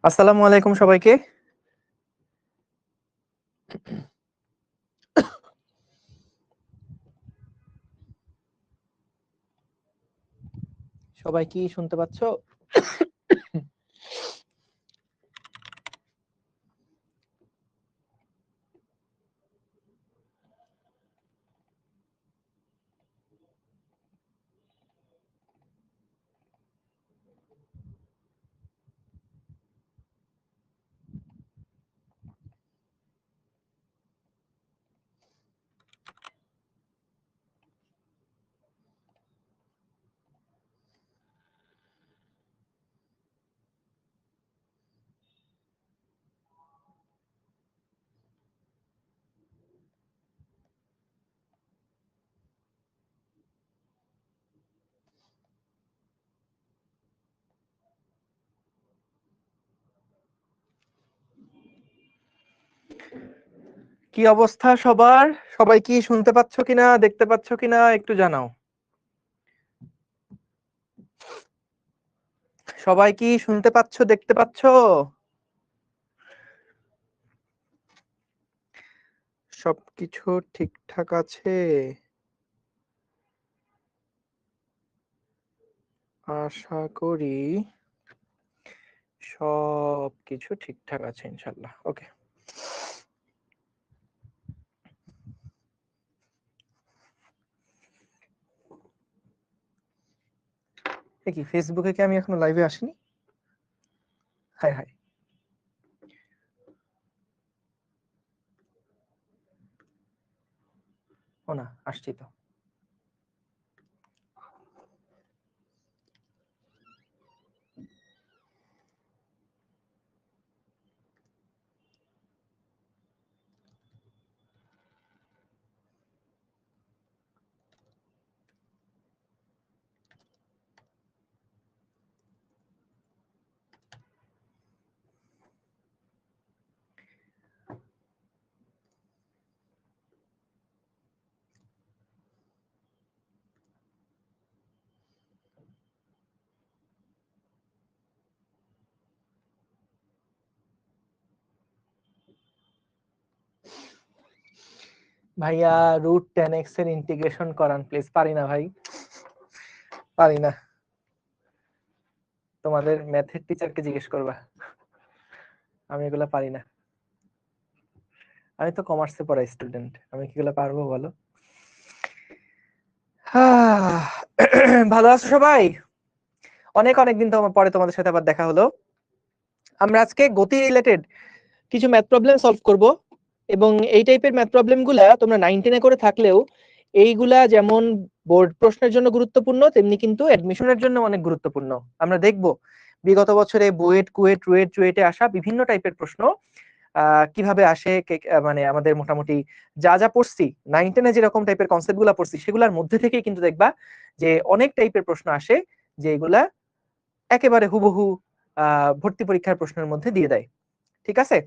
আসসালামু আলাইকুম সবাইকে। সবাই কি শুনতে পাচ্ছ? কি অবস্থা সবার? সবাই কি শুনতে পাচ্ছ কিনা, দেখতে পাচ্ছ কিনা একটু জানাও। সবাই কি শুনতে পাচ্ছ, দেখতে পাচ্ছ? সবকিছু ঠিকঠাক আছে? আশা করি সবকিছু ঠিকঠাক আছে ইনশাআল্লাহ। ওকে। কি ফেসবুকে কি আমি এখনো লাইভে আসিনি? High high. ও না, আসছি তো। ভাইয়া রুট 10x এর ইন্টিগ্রেশন করান প্লিজ। পারি না ভাই, পারি না। তোমাদের ম্যাথের টিচারকে জিজ্ঞেস করবা, আমি এগুলা পারি না। আমি তো কমার্সে পড়া স্টুডেন্ট, আমি কি এগুলা পারবো বলো? ভালো আছো সবাই? অনেক অনেক দিন পরে তোমাদের সাথে আবার দেখা হলো। আমরা আজকে গতি রিলেটেড কিছু ম্যাথ প্রবলেম সলভ করব, এবং এই টাইপের ম্যাথ প্রবলেম গুলা তোমরা 9-10 এ করে থাকলেও এইগুলা যেমন বোর্ড প্রশ্নের জন্য গুরুত্বপূর্ণ, তেমনি কিন্তু অ্যাডমিশনের জন্য অনেক গুরুত্বপূর্ণ। আমরা দেখব বিগত বছরে বুয়েট, কুয়েট, রুয়েট, চুয়েটে আসা বিভিন্ন টাইপের প্রশ্ন কিভাবে আসে, মানে আমাদের মোটামুটি যা যা পড়ছি 9-10 এ যেরকম টাইপের কনসেপ্ট গুলা পড়ছি সেগুলোর মধ্যে থেকে কিন্তু দেখবা যে অনেক টাইপের প্রশ্ন আসে যে এগুলা একেবারে হুবহু ভর্তি পরীক্ষার প্রশ্নের মধ্যে দিয়ে দেয়। ঠিক আছে?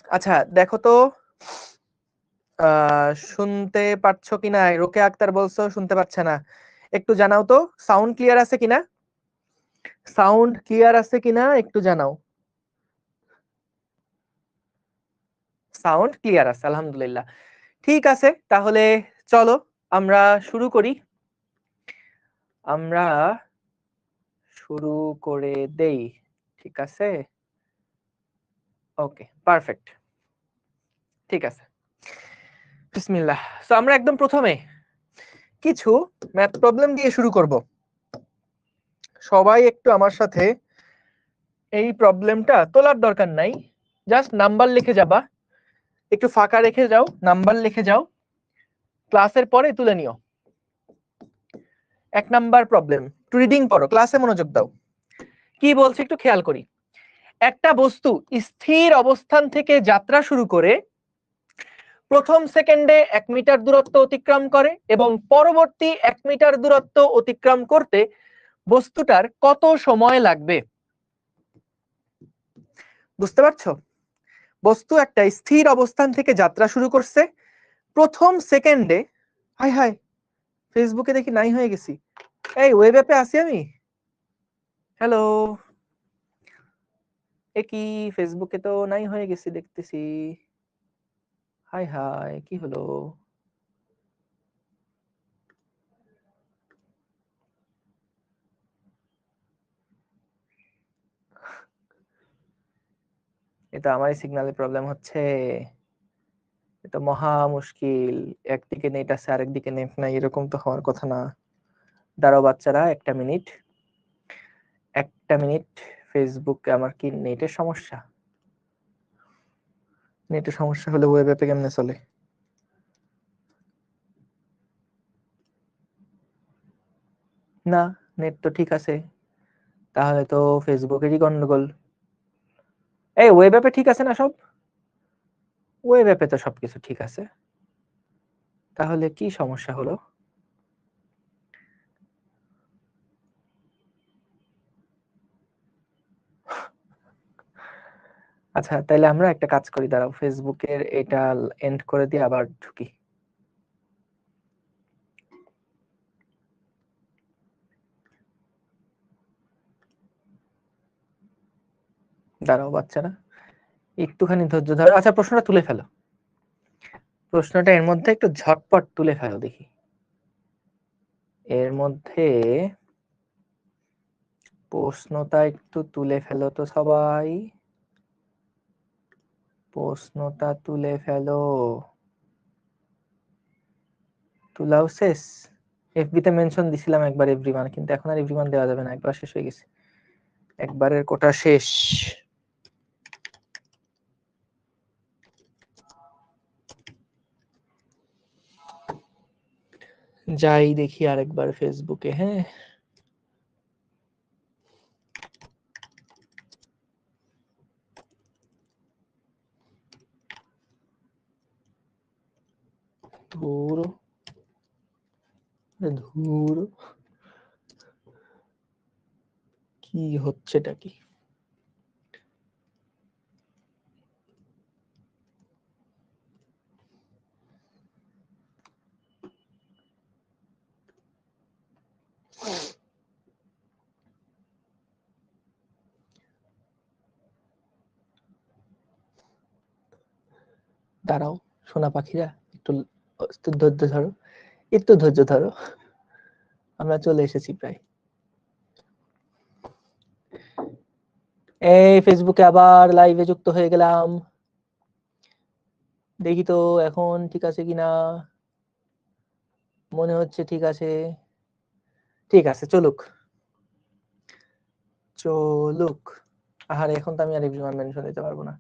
আচ্ছা দেখো তো শুনতে পাচ্ছ কিনা? রোকেয়া আক্তার বলছো শুনতে পাচ্ছে না, একটু জানাও তো সাউন্ড ক্লিয়ার আছে কিনা। সাউন্ড ক্লিয়ার আছে কিনা একটু জানাও। সাউন্ড ক্লিয়ার আছে, আলহামদুলিল্লাহ। ঠিক আছে, তাহলে চলো আমরা শুরু করি। আমরা শুরু করে দেই, ঠিক আছে? ওকে, পারফেক্ট, ঠিক আছে। বিসমিল্লাহ। সো আমরা একদম প্রথমে কিছু ম্যাথ প্রবলেম দিয়ে শুরু করব। সবাই একটু আমার সাথে এই প্রবলেমটা তোলার দরকার নাই, জাস্ট নাম্বার লিখে যাবা, একটু ফাঁকা রেখে যাও, নাম্বার লিখে যাও, ক্লাসের পরে তুলে নিও। 1 নাম্বার প্রবলেম, একটু রিডিং পড়ো, ক্লাসে মনোযোগ দাও। কি বলছে একটু খেয়াল করি। একটা বস্তু স্থির অবস্থান থেকে যাত্রা শুরু করে প্রথম সেকেন্ডে 1 মিটার দূরত্ব অতিক্রম করে এবং পরবর্তী 1 মিটার দূরত্ব অতিক্রম করতে বস্তুটার কত সময় লাগবে? বুঝতে পারছো? বস্তু একটা স্থির অবস্থান থেকে যাত্রা শুরু করছে প্রথম সেকেন্ডে। হাই হাই, ফেসবুকে দেখি নাই হয়ে গেছি। এই ওয়েব অ্যাপে আছি আমি। হ্যালো, এ কি ফেসবুকে তো নাই হয়ে গেছি দেখতেছি। হাই হাই, কি হলো? এটা আমারই সিগন্যালের প্রবলেম হচ্ছে। এটা মহা মুশকিল। একদিকে নেট আছে আরেকদিকে নেট নাই, এরকম তো হওয়ার কথা না। দাঁড়াও বাচ্চারা, একটা মিনিট। ফেসবুকে আমার কি নেটের সমস্যা? নেটের সমস্যা হলে ওয়েব অ্যাপে কেমনে চলে? না, নেট তো ঠিক আছে, তাহলে তো ফেসবুকেরই গন্ডগোল। এই ওয়েব অ্যাপে ঠিক আছে না সব? ওয়েব অ্যাপে তো সবকিছু ঠিক আছে, তাহলে কি সমস্যা হলো? আচ্ছা, তাইলে আমরা একটা কাজ করি, দাঁড়াও ফেসবুকের এটা এন্ড করে দিয়ে আবার ঢুকি। দাঁড়াও বাচ্চারা, একটুখানি ধৈর্য ধরো। আচ্ছা, প্রশ্নটা তুলে ফেলো। প্রশ্নটা এর মধ্যে একটু ঝটপট তুলে ফেলো দেখি। এর মধ্যে প্রশ্নটা একটু তুলে ফেলো তো সবাই, প্রশ্নটা তুলে ফেলো। তুলাও শেষ? এফবি তে মেনশন দিছিলাম একবার এভরিওয়ান, কিন্তু এখন আর এভরিওয়ান দেওয়া যাবে না, একবার শেষ হয়ে গেছে, একবারের কোটা শেষ। যাই দেখি আরেকবার ফেসবুকে। হ্যাঁ, ধুর ধুর, কি হচ্ছেটা কি? দাঁড়াও সোনা পাখিরা, একটু একটু ধৈর্য ধরো, একটু ধৈর্য ধরো, আমরা চলে এসেছি প্রায়। এই ফেসবুকে আবার লাইভে যুক্ত হয়ে গেলাম, দেখি তো এখন ঠিক আছে কিনা। মনে হচ্ছে ঠিক আছে, ঠিক আছে, চলুক চলুক। আহারে, এখন তো আমি আর এভরিওয়ান মেনশন দিতে পারবো না।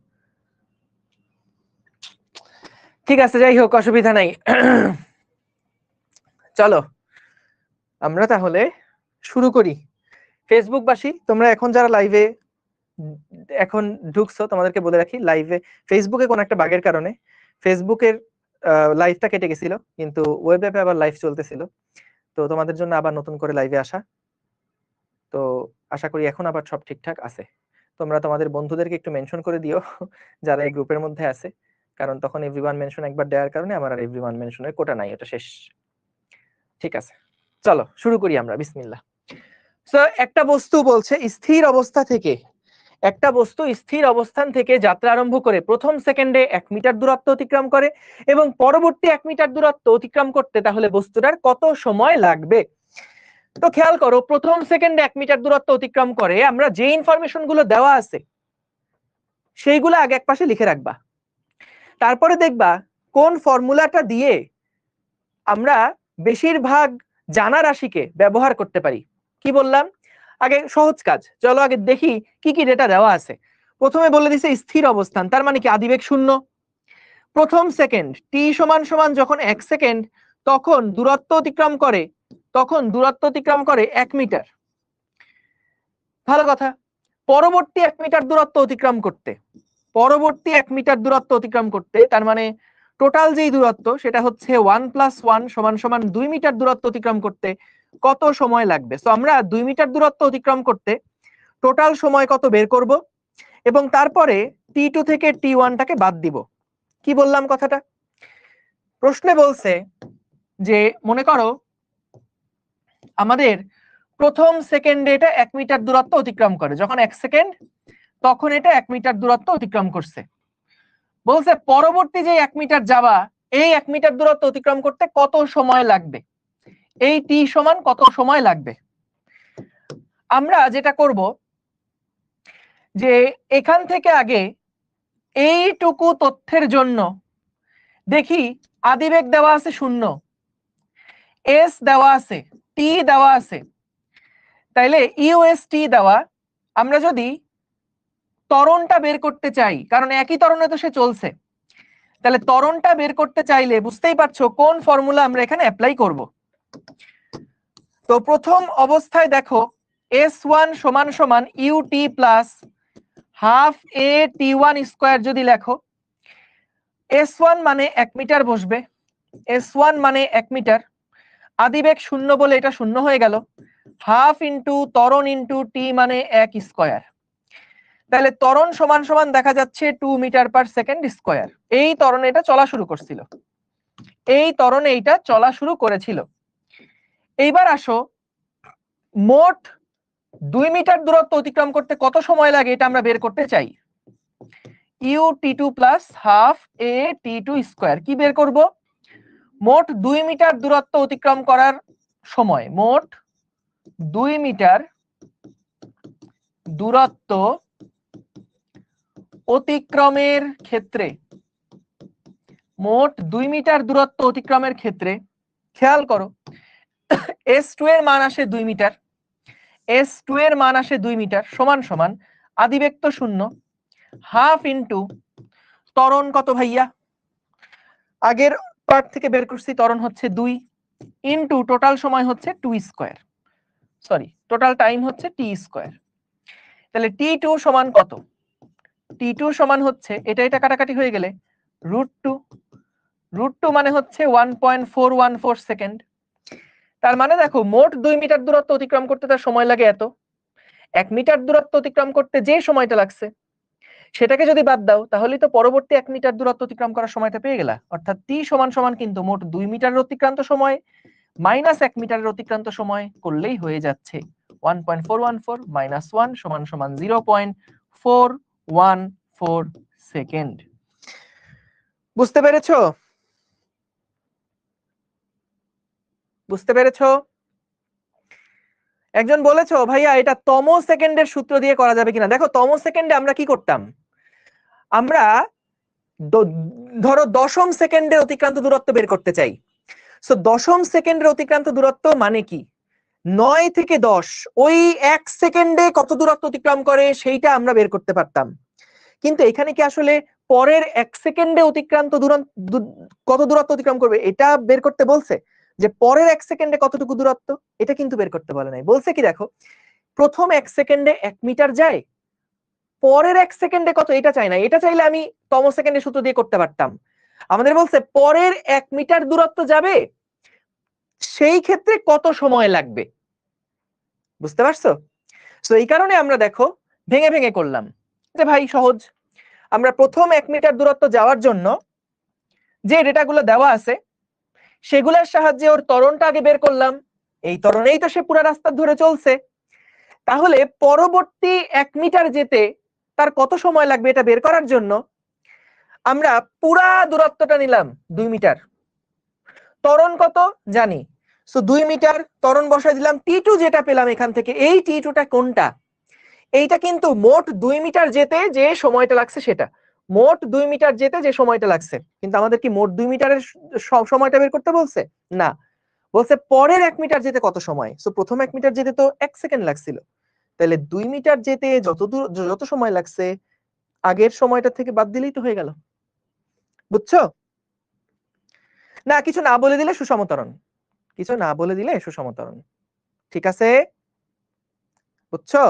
ঠিক আছে, যাই হোক, অসুবিধা নাই। চলো আমরা তাহলে শুরু করি। ফেসবুকবাসী, তোমরা এখন যারা লাইভে এখন ঢুকছো, তোমাদেরকে বলে রাখি, লাইভে ফেসবুকে কোন একটা বাগের কারণে ফেসবুকের লাইভটা কেটে গেছিল, কিন্তু ওয়েব অ্যাপে আবার লাইভ চলতেছিল। তো তোমাদের জন্য আবার নতুন করে লাইভে আসা। তো আশা করি এখন আবার সব ঠিকঠাক আছে। তোমরা তোমাদের বন্ধুদেরকে একটু মেনশন করে দিও যারা এই গ্রুপের মধ্যে আছে, কারণ তখন এভরিওয়ান মেনশন একবার দেওয়ার কারণে আমার আর এভরিওয়ান মেনশনের কোটা নাই, এটা শেষ। ঠিক আছে, চলো শুরু করি আমরা, বিসমিল্লাহ। সো একটা বস্তু বলছে স্থির অবস্থা থেকে, একটা বস্তু স্থির অবস্থান থেকে যাত্রা আরম্ভ করে প্রথম সেকেন্ডে 1 মিটার দূরত্ব অতিক্রম করে এবং পরবর্তী 1 মিটার দূরত্ব অতিক্রম করতে তাহলে বস্তুটার কত সময় লাগবে? তো খেয়াল করো, প্রথম সেকেন্ডে 1 মিটার দূরত্ব অতিক্রম করে, আমরা যে ইনফরমেশন গুলো দেওয়া আছে সেইগুলো আগে একপাশে লিখে রাখবা। তারপরে দেখবা কোন ফর্মুলাটা দিয়ে আমরা বেশিরভাগ জানা রাশিকে ব্যবহার করতে পারি। কি বললাম? আগে সহজ কাজ, চলো আগে দেখি কি কি ডেটা দেওয়া আছে। প্রথমে বলে দিছে স্থির অবস্থান, তার মানে কি আদিবেগ শূন্য। প্রথম সেকেন্ড টি সমান সমান যখন 1 সেকেন্ড, তখন দূরত্ব অতিক্রম করে, 1 মিটার। ভালো কথা। পরবর্তী 1 মিটার দূরত্ব অতিক্রম করতে, তার মানে টোটাল যেই দূরত্ব সেটা হচ্ছে 1 + 1 = 2 মিটার দূরত্ব অতিক্রম করতে কত সময় লাগবে? তো আমরা 2 মিটার দূরত্ব অতিক্রম করতে টোটাল সময় কত বের করব, এবং তারপরে T2 থেকে T1 টাকে বাদ দিব। কি বললাম কথাটা? প্রশ্নে বলছে যে মনে করো আমাদের প্রথম সেকেন্ডে এটা 1 মিটার দূরত্ব অতিক্রম করে, যখন 1 সেকেন্ড তখন এটা 1 মিটার দূরত্ব অতিক্রম করছে। বলছে পরবর্তী যে 1 মিটার যাবা, এই 1 মিটার দূরত্ব অতিক্রম করতে কত সময় লাগবে, এই টি সমান কত সময় লাগবে। আমরা যেটা করব যে এখান থেকে আগে এইটুকু তথ্যের জন্য দেখি আদিবেগ দেওয়া আছে 0, এস দেওয়া আছে, টি দেওয়া আছে, তাইলে ইউএসটি দেওয়া। আমরা যদি ত্বরণটা বের করতে চাই, কারণ একই ত্বরণে তো সে চলছে, তাহলে ত্বরণটা বের করতে চাইলে বুঝতেই পারছো কোন ফর্মুলা আমরা এখানে অ্যাপ্লাই করব। তো প্রথম অবস্থায় দেখো S1 সমান সমান ইউটি প্লাস হাফ এ টি1 স্কয়ার যদি লেখো, S1 মানে 1 মিটার বসবে, S1 মানে 1 মিটার, আদিবেগ 0 বলে এটা 0 হয়ে গেল, হাফ ইন্টু ত্বরণ ইন্টু টি মানে 1 স্কয়ার। তাহলে ত্বরণ সমান সমান দেখা যাচ্ছে 2 মিটার পার সেকেন্ড স্কয়ার। এই ত্বরণে এটা চলা শুরু করছিল, এই ত্বরণে এইটা চলা শুরু করেছিল। এইবার আসো মোট 2 মিটার দূরত্ব অতিক্রম করতে কত সময় লাগে এটা আমরা বের করতে চাই। ইউ টি2 প্লাস হাফ এ টি2 স্কয়ার কি বের করব, মোট 2 মিটার দূরত্ব অতিক্রম করার সময়, মোট 2 মিটার দূরত্ব অতিক্রমের ক্ষেত্রে, মোট 2 মিটার দূরত্ব অতিক্রমের ক্ষেত্রে খেয়াল করো S2 এর মান আসে 2 মিটার, S2 এর মান আসে 2 মিটার সমান সমান আদিবেগ তো 0, হাফ ইন্টু ত্বরণ কত ভাইয়া, আগের পার্ট থেকে বের করছি ত্বরণ হচ্ছে 2, ইন্টু টোটাল সময় হচ্ছে 2 স্কয়ার, সরি টোটাল টাইম হচ্ছে টি স্কয়ার। তাহলে টি2 সমান কত, টি2 সমান হচ্ছে এটা এটা কাটাকাটি হয়ে গেলে √2, √2 মানে হচ্ছে 1.414 সেকেন্ড। তার মানে দেখো মোট 2 মিটার দূরত্ব অতিক্রম করতে তার সময় লাগে এত, 1 মিটার দূরত্ব অতিক্রম করতে যে সময়টা লাগছে সেটাকে যদি বাদ দাও তাহলে তো পরবর্তী 1 মিটার দূরত্ব অতিক্রম করার সময়টা পেয়ে গেলা। অর্থাৎ টি সমান সমান কিন্তু মোট 2 মিটারের অতিক্রান্ত সময় মাইনাস 1 মিটারের অতিক্রান্ত সময় করলেই হয়ে যাচ্ছে 1.414 মাইনাস 1 সমান সমান 0.414 সেকেন্ড। বুঝতে পেরেছো? বুঝতে পেরেছো? একজন বলেছো ভাইয়া এটা তম সেকেন্ডের সূত্র দিয়ে করা যাবে কিনা। দেখো তম সেকেন্ডে আমরা কি করতাম, আমরা ধরো দশম সেকেন্ডের অতিক্রান্ত দূরত্ব বের করতে চাই। সো দশম সেকেন্ডের অতিক্রান্ত দূরত্ব মানে কি, 9 থেকে 10, ওই 1 সেকেন্ডে কত দূরত্ব অতিক্রম করে সেইটা আমরা বের করতে পারতাম। কিন্তু এখানে কি আসলে পরের 1 সেকেন্ডে অতিক্রান্ত কত দূরত্ব অতিক্রম করবে এটা বের করতে বলছে, যে পরের 1 সেকেন্ডে কতটুকু দূরত্ব এটা কিন্তু বের করতে বলে নাই। বলছে কি দেখো প্রথম 1 সেকেন্ডে 1 মিটার যায়, পরের 1 সেকেন্ডে কত এটা চাই না, এটা চাইলে আমি তম সেকেন্ডের সূত্র দিয়ে করতে পারতাম। আমাদের বলছে পরের 1 মিটার দূরত্ব যাবে সেই ক্ষেত্রে কত সময় লাগবে। বুঝতে পারছো? সো এই কারণে আমরা দেখো ভেঙে ভেঙে করলাম যে ভাই সহজ, আমরা প্রথম 1 মিটার দূরত্ব যাওয়ার জন্য যে ডেটাগুলো দেওয়া আছে সেগুলোর সাহায্যে ওর ত্বরণটা আগে বের করলাম, এই ত্বরণেই তো সে পুরো রাস্তা ধরে চলছে, তাহলে পরবর্তী 1 মিটার যেতে তার কত সময় লাগবে এটা বের করার জন্য আমরা পুরা দূরত্বটা নিলাম 2 মিটার, ত্বরণ কত জানি, সো 2 মিটার ত্বরণ বসাই দিলাম, টি2 যেটা পেলাম এখান থেকে, এই টি2টা কোনটা, এইটা কিন্তু মোট 2 মিটার যেতে যে সময়টা লাগছে সেটা, মোট 2 মিটার যেতে যে সময়টা লাগছে। কিন্তু আমাদের কি মোট 2 মিটারের সময়টা বের করতে বলছে না, বলছে পরের 1 মিটার যেতে কত সময়। সো প্রথম 1 মিটার যেতে তো 1 সেকেন্ড লাগছিল, তাহলে 2 মিটার যেতে যত সময় লাগছে আগের সময়টা থেকে বাদ দিলেই তো হয়ে গেল। বুঝছো? না কিছু না বলে দিলে সুষমতরণ, কিছু না বলে দিলে সুষমতরণ। ঠিক আছে? বুঝছো?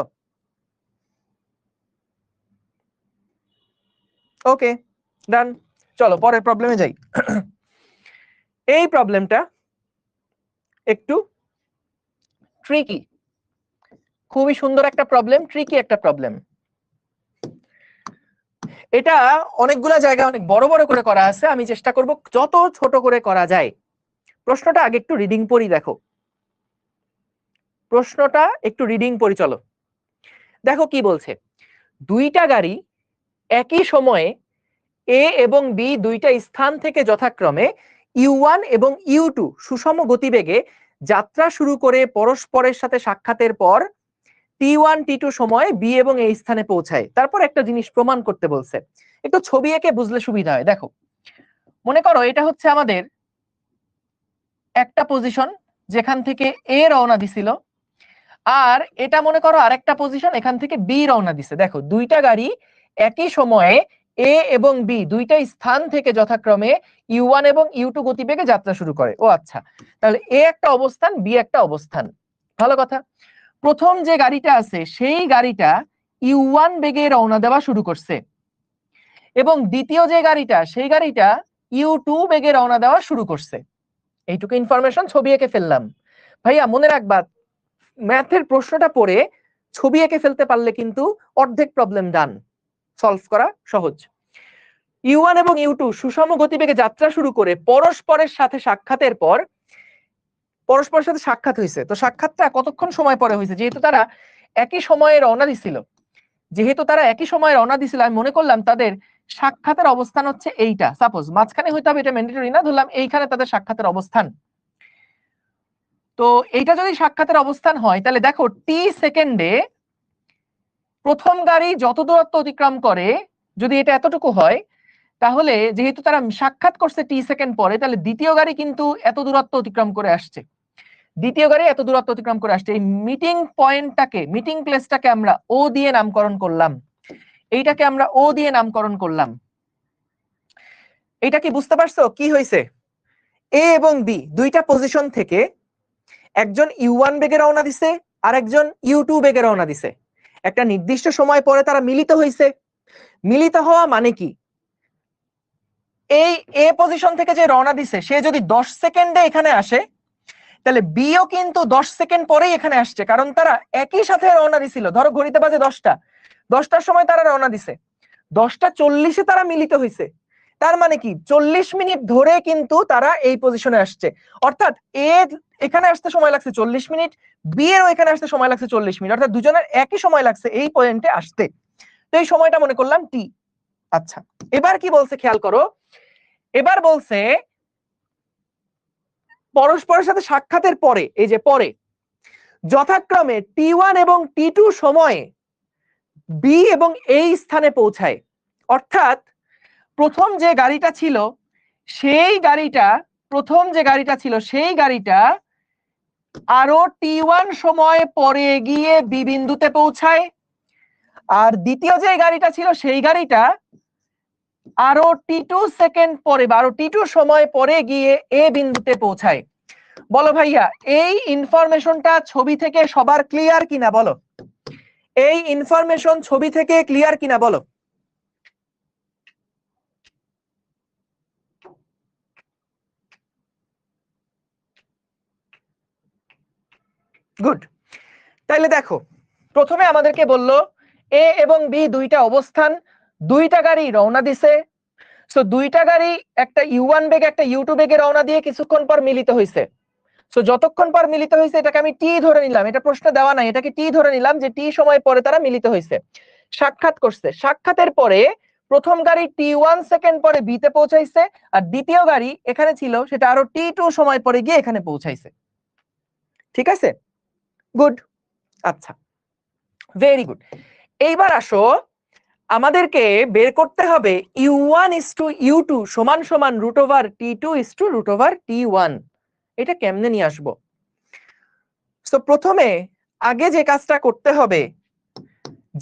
ওকে ডান, চলো পরের প্রবলেমে যাই। এই প্রবলেমটা একটু ট্রিকি, খুবই সুন্দর একটা প্রবলেম, ট্রিকি একটা প্রবলেম। এটা অনেকগুলা জায়গায় অনেক বড় বড় করে করা আছে, আমি চেষ্টা করব যত ছোট করে করা যায়। প্রশ্নটা আগে একটু রিডিং পড়ি দেখো। প্রশ্নটা একটু রিডিং পরিচলো। দেখো কি বলছে, দুইটা গাড়ি একই সময়ে এ এবং বি দুইটা স্থান থেকে যথাক্রমে U1 এবং U2 সুষম গতিবেগে যাত্রা শুরু করে পরস্পরের সাথে সাক্ষাতের পর T1 T2 সময়ে বি এবং এই স্থানে পৌঁছায়। তারপর একটা জিনিস প্রমাণ করতে বলছে, একটু ছবি এঁকে বুঝলে সুবিধা হয়। দেখো, মনে করো এটা হচ্ছে আমাদের একটা পজিশন যেখান থেকে এ রওনা দিছিল, আর এটা মনে করো আরেকটা পজিশন এখান থেকে বি রওনা দিছে। দেখো দুইটা গাড়ি একই সময়ে এ এবং বি দুইটা স্থান থেকে যথাক্রমে U1 এবং U2 গতিবেগে যাত্রা শুরু করে। ও আচ্ছা, তাহলে এ একটা অবস্থান, বি একটা অবস্থান। ভালো কথা। প্রথম যে গাড়িটা আছে সেই গাড়িটা U1 বেগে রওনা দেওয়া শুরু করছে, এবং দ্বিতীয় যে গাড়িটা সেই গাড়িটা U2 বেগে রওনা দেওয়া শুরু করছে। এইটুকু ইনফরমেশন ছবি এঁকে ফেললাম। ভাইয়া মনে রাখবা, ম্যাথের প্রশ্নটা পড়ে ছবি এঁকে ফেলতে পারলে কিন্তু অর্ধেক প্রবলেম ডান, সলভ করা সহজ। U1 এবং U2 সুষম গতিবেগে যাত্রা শুরু করে পরস্পরের সাথে সাক্ষাতের পর, পরস্পরের সাথে সাক্ষাৎ হয়েছে, তো সাক্ষাৎটা কতক্ষণ সময় পরে হয়েছে? যেহেতু তারা একই সময়ে রওনা দিছিল, আমি মনে করলাম তাদের সাক্ষাতের অবস্থান হচ্ছে এইটা। সাপোজ মাঝখানে হইতে হবে, এটা ম্যান্ডেটরি না, ধরলাম এইখানে তাদের সাক্ষাতের অবস্থান। তো এইটা যদি সাক্ষাতের অবস্থান হয়, তাহলে দেখো টি সেকেন্ডে প্রথম গাড়ি যত দূরত্ব অতিক্রম করে, যদি এটা এতটুকু হয়, তাহলে যেহেতু তারা সাক্ষাৎ করছে টি সেকেন্ড পরে, তাহলে দ্বিতীয় গাড়ি কিন্তু এত দূরত্ব অতিক্রম করে আসছে। এই মিটিং পয়েন্টটাকে, মিটিং প্লেসটাকে আমরা ও দিয়ে নামকরণ করলাম, এইটাকে আমরা ও দিয়ে নামকরণ করলাম। এটা কি বুঝতে পারছো কি হয়েছে? এ এবং বি দুইটা পজিশন থেকে একজন U1 বেগে রওনা দিছে, আর একজন U2 বেগে রওনা দিছে। একটা নির্দিষ্ট সময় পরে তারা মিলিত হয়েছে। মিলিত হওয়া মানে কি, এই এ পজিশন থেকে যে রওনা দিছে সে যদি 10 সেকেন্ডে এখানে আসে, তাহলে বিও কিন্তু 10 সেকেন্ড পরেই এখানে আসছে, কারণ তারা একই সাথে রওনা দিছিল। ধরো ঘড়িতে বাজে 10টার সময় তারা রওনা দিছে, 10:40-এ তারা মিলিত হয়েছে। তার মানে কি 40 মিনিট ধরে কিন্তু তারা এই পজিশনে আসছে। অর্থাৎ এ এখানে আসতে সময় লাগছে 40 মিনিট, বি এর এখানে আসতে সময় লাগছে 40 মিনিট, অর্থাৎ দুজনের একই সময় লাগছে এই পয়েন্টে আসতে। তো এই সময়টা মনে করলাম টি। আচ্ছা, এবার কি বলছে খেয়াল করো, এবার বলছে পরস্পরের সাথে সাক্ষাতের পরে, এই যে পরে, যথাক্রমে T1 এবং T2 সময়ে বি এবং এই স্থানে পৌঁছায়। অর্থাৎ প্রথম যে গাড়িটা ছিল সেই গাড়িটা আরো T1 সময় পরে গিয়ে বি বিন্দুতে পৌঁছায়, আর দ্বিতীয় যে গাড়িটা ছিল সেই গাড়িটা আরো T2 সেকেন্ড পরে বা আরো T2 সময় পরে গিয়ে এ বিন্দুতে পৌঁছায়। বলো ভাইয়া, এই ইনফরমেশনটা ছবি থেকে সবার ক্লিয়ার কিনা? বলো, এই ইনফরমেশন ছবি থেকে ক্লিয়ার কিনা? বলো। গুড। তাইলে দেখো, প্রথমে আমাদেরকে বললো এ এবং বি দুইটা অবস্থান, দুইটা গাড়ি রওনা দিছে। সো দুইটা গাড়ি, একটা U1 বেগে একটা U2 বেগে রওনা দিয়ে কিছুক্ষণ পর মিলিত হয়েছে। সো যতক্ষণ পর মিলিত হয়েছে এটাকে আমি টি ধরে নিলাম, এটা প্রশ্ন দেওয়া নাই, এটাকে টি ধরে নিলাম যে টি সময় পরে তারা মিলিত হয়েছে, সাক্ষাৎ করছে। সাক্ষাতের পরে প্রথম গাড়ি T1 সেকেন্ড পরে বিতে পৌঁছাইছে, আর দ্বিতীয় গাড়ি এখানে ছিল সেটা আরো T2 সময় পরে গিয়ে এখানে পৌঁছাইছে। ঠিক আছে, গুড। আচ্ছা, ভেরি গুড। এইবার আসো, আমাদেরকে বের করতে হবে U1:U2 সমান সমান √T2:√T1। এটা কেমনে নিয়ে আসবো? তো প্রথমে আগে যে কাজটা করতে হবে,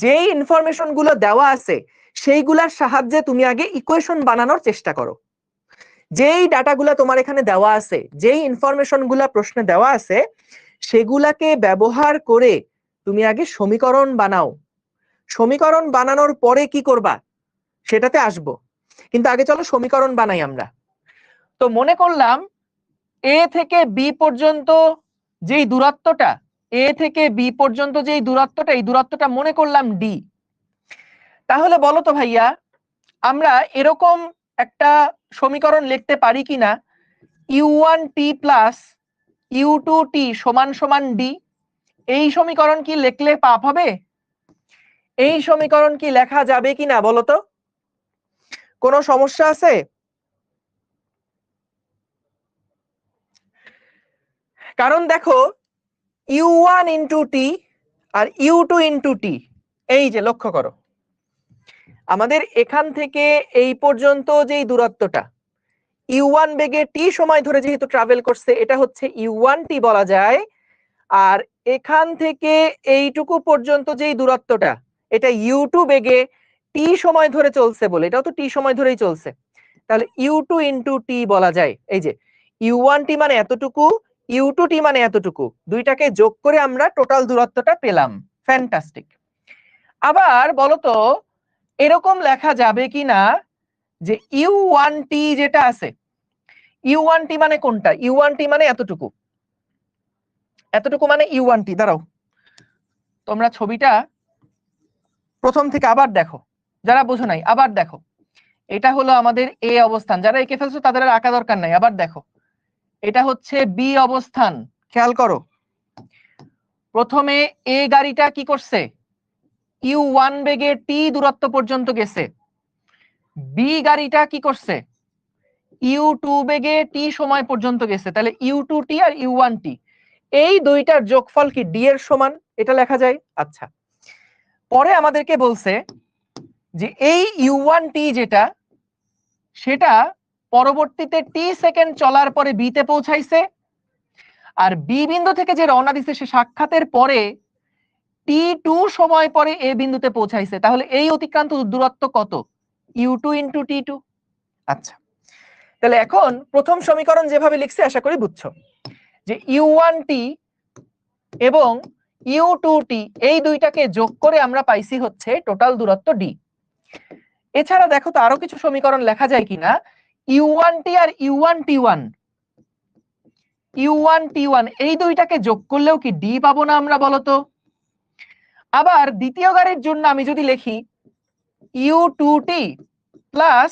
যেই ইনফরমেশন গুলো দেওয়া আছে সেইগুলোর সাহায্যে তুমি আগে ইকুয়েশন বানানোর চেষ্টা করো। যেই ডাটাগুলো তোমার এখানে দেওয়া আছে, যেই ইনফরমেশন গুলা প্রশ্নে দেওয়া আছে, সেগুলাকে ব্যবহার করে তুমি আগে সমীকরণ বানাও। সমীকরণ বানানোর পরে কি করবা সেটাতে আসবো, কিন্তু আগে চলো সমীকরণ বানাই আমরা। তো মনে করলাম এ থেকে বি পর্যন্ত যেই দূরত্বটা, এই দূরত্বটা মনে করলাম ডি। তাহলে বলো তো ভাইয়া, আমরা এরকম একটা সমীকরণ লিখতে পারি কিনা, U1t প্লাস U2t সমান সমান ডি। এই সমীকরণ কি লিখলে পাপ হবে? এই সমীকরণ কি লেখা যাবে কিনা বলো তো? কোনো সমস্যা আছে? কারণ দেখো u1 ইন্টু টি আর u2 ইন্টু টি, এই যে লক্ষ্য করো আমাদের এখান থেকে এই পর্যন্ত যেই দূরত্বটা u1 বেগে টি সময় ধরে যেহেতু ট্রাভেল করছে, এটা হচ্ছে u1 টি বলা যায়। আর এখান থেকে এইটুকু পর্যন্ত যেই দূরত্বটা, এটা u2 বেগে টি সময় ধরে চলছে বলে, এটাও তো টি সময় ধরেই চলছে, তাহলে u2 ইন্টু টি বলা যায়। এই যে u1 টি মানে এতটুকু, u2 টি মানে এতটুকু, দুইটাকে যোগ করে আমরা টোটাল দূরত্বটা পেলাম। ফ্যান্টাস্টিক। আবার বলো তো এরকম লেখা যাবে কিনা যে u1 টি যেটা আছে, u1 টি মানে কোনটা? u1 টি মানে এতটুকু, এতটুকু মানে u1 টি। দাঁড়াও, তোমরা ছবিটা প্রথম থেকে আবার দেখো, যারা বোঝো নাই আবার দেখো। এটা হলো আমাদের এ অবস্থান, যারা এঁকে ফেলছো তাদের আর আঁকা দরকার নাই, আবার দেখো। এটা হচ্ছে বি অবস্থান, খেয়াল করো। প্রথমে এ গাড়িটা কি করছে? u1 বেগে টি দূরত্ব পর্যন্ত গেছে। বি গাড়িটা কি করছে? u2 বেগে টি সময় পর্যন্ত গেছে। তাহলে u2 টি আর u1 টি, এই দুইটার যোগফল কি ডি এর সমান, এটা লেখা যায়। আচ্ছা, পরে আমাদেরকে বলছে যে এই u1 টি যেটা, সেটা পরবর্তীতে টি সেকেন্ড চলার পরে বি তে পৌঁছাইছে, আর বি বিন্দু থেকে যে রওনা দিছে সে সাক্ষাতের পরে t2 সময় পরে এ বিন্দুতে পৌঁছাইছে। তাহলে এই অতিক্রান্ত দূরত্ব কত? u2 into t2। আচ্ছা, তাহলে এখন প্রথম সমীকরণ যেভাবে লিখছে আশা করি বুঝছো, যে u1 টি এবং u2 টি এই দুইটাকে যোগ করে আমরা পাইছি হচ্ছে টোটাল দূরত্ব d। এছাড়া দেখো তো আরো কিছু সমীকরণ লেখা যায় কিনা। u1 টি আর u1 t1, u1 t1 এই দুইটাকে যোগ করলেও কি d পাবো না আমরা, বলো তো? আবার দ্বিতীয় গাড়ির জন্য আমি যদি লিখি u2 t plus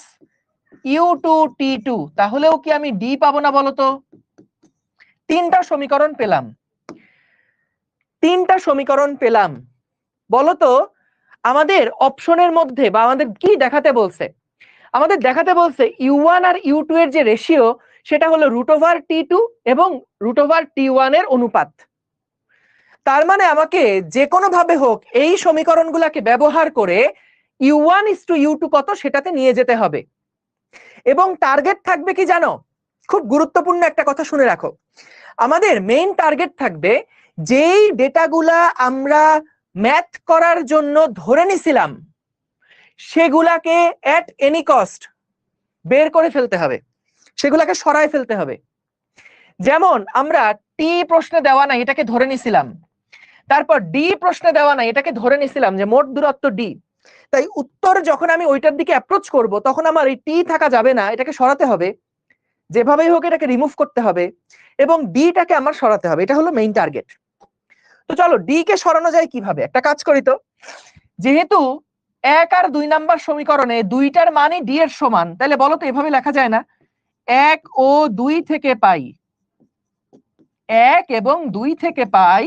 u2 t2, তাহলেও কি আমি d পাবো না, বলো তো? তিনটা সমীকরণ পেলাম, তিনটা সমীকরণ পেলাম। বলো তো আমাদের অপশনের মধ্যে বা আমাদের কি দেখাতে বলছে? আমাদের দেখাতে বলছে u1 আর u2 এর যে রেশিও, সেটা হলো √t2 এবং √t1 এর অনুপাত। তার মানে আমাকে যে কোনো ভাবে হোক এই সমীকরণগুলোকে ব্যবহার করে u1:u2 কত সেটাতে নিয়ে যেতে হবে। এবং টার্গেট থাকবে কি জানো? খুব গুরুত্বপূর্ণ একটা কথা শুনে রাখো। আমাদের মেইন টার্গেট থাকবে যেই ডেটাগুলা আমরা ম্যাথ করার জন্য ধরে নিছিলাম সেগুলাকে এট এনি কস্ট বের করে ফেলতে হবে, সেগুলাকে সরায় ফেলতে হবে। যেমন আমরা টি প্রশ্নে দেওয়া নাই এটাকে ধরে নিছিলাম, তারপর ডি প্রশ্নে দেওয়া নাই এটাকে ধরে নিছিলাম যে মোট দূরত্ব ডি। তাই উত্তর যখন আমি ওইটার দিকে অ্যাপ্রোচ করব তখন আমার এই টি থাকা যাবে না, এটাকে সরাতে হবে, যেভাবেই হোক এটাকে রিমুভ করতে হবে এবং ডিটাকে আমার সরাতে হবে। এটা হলো মেইন টার্গেট। তো চলো ডি কে সরানো যায় কিভাবে, একটা কাজ করি তো। যেহেতু 1 আর 2 নাম্বার সমীকরণে দুইটার মানই ডি এর সমান, তাহলে বলো তো এভাবে লেখা যায় না? 1 ও 2 থেকে পাই, 1 এবং 2 থেকে পাই,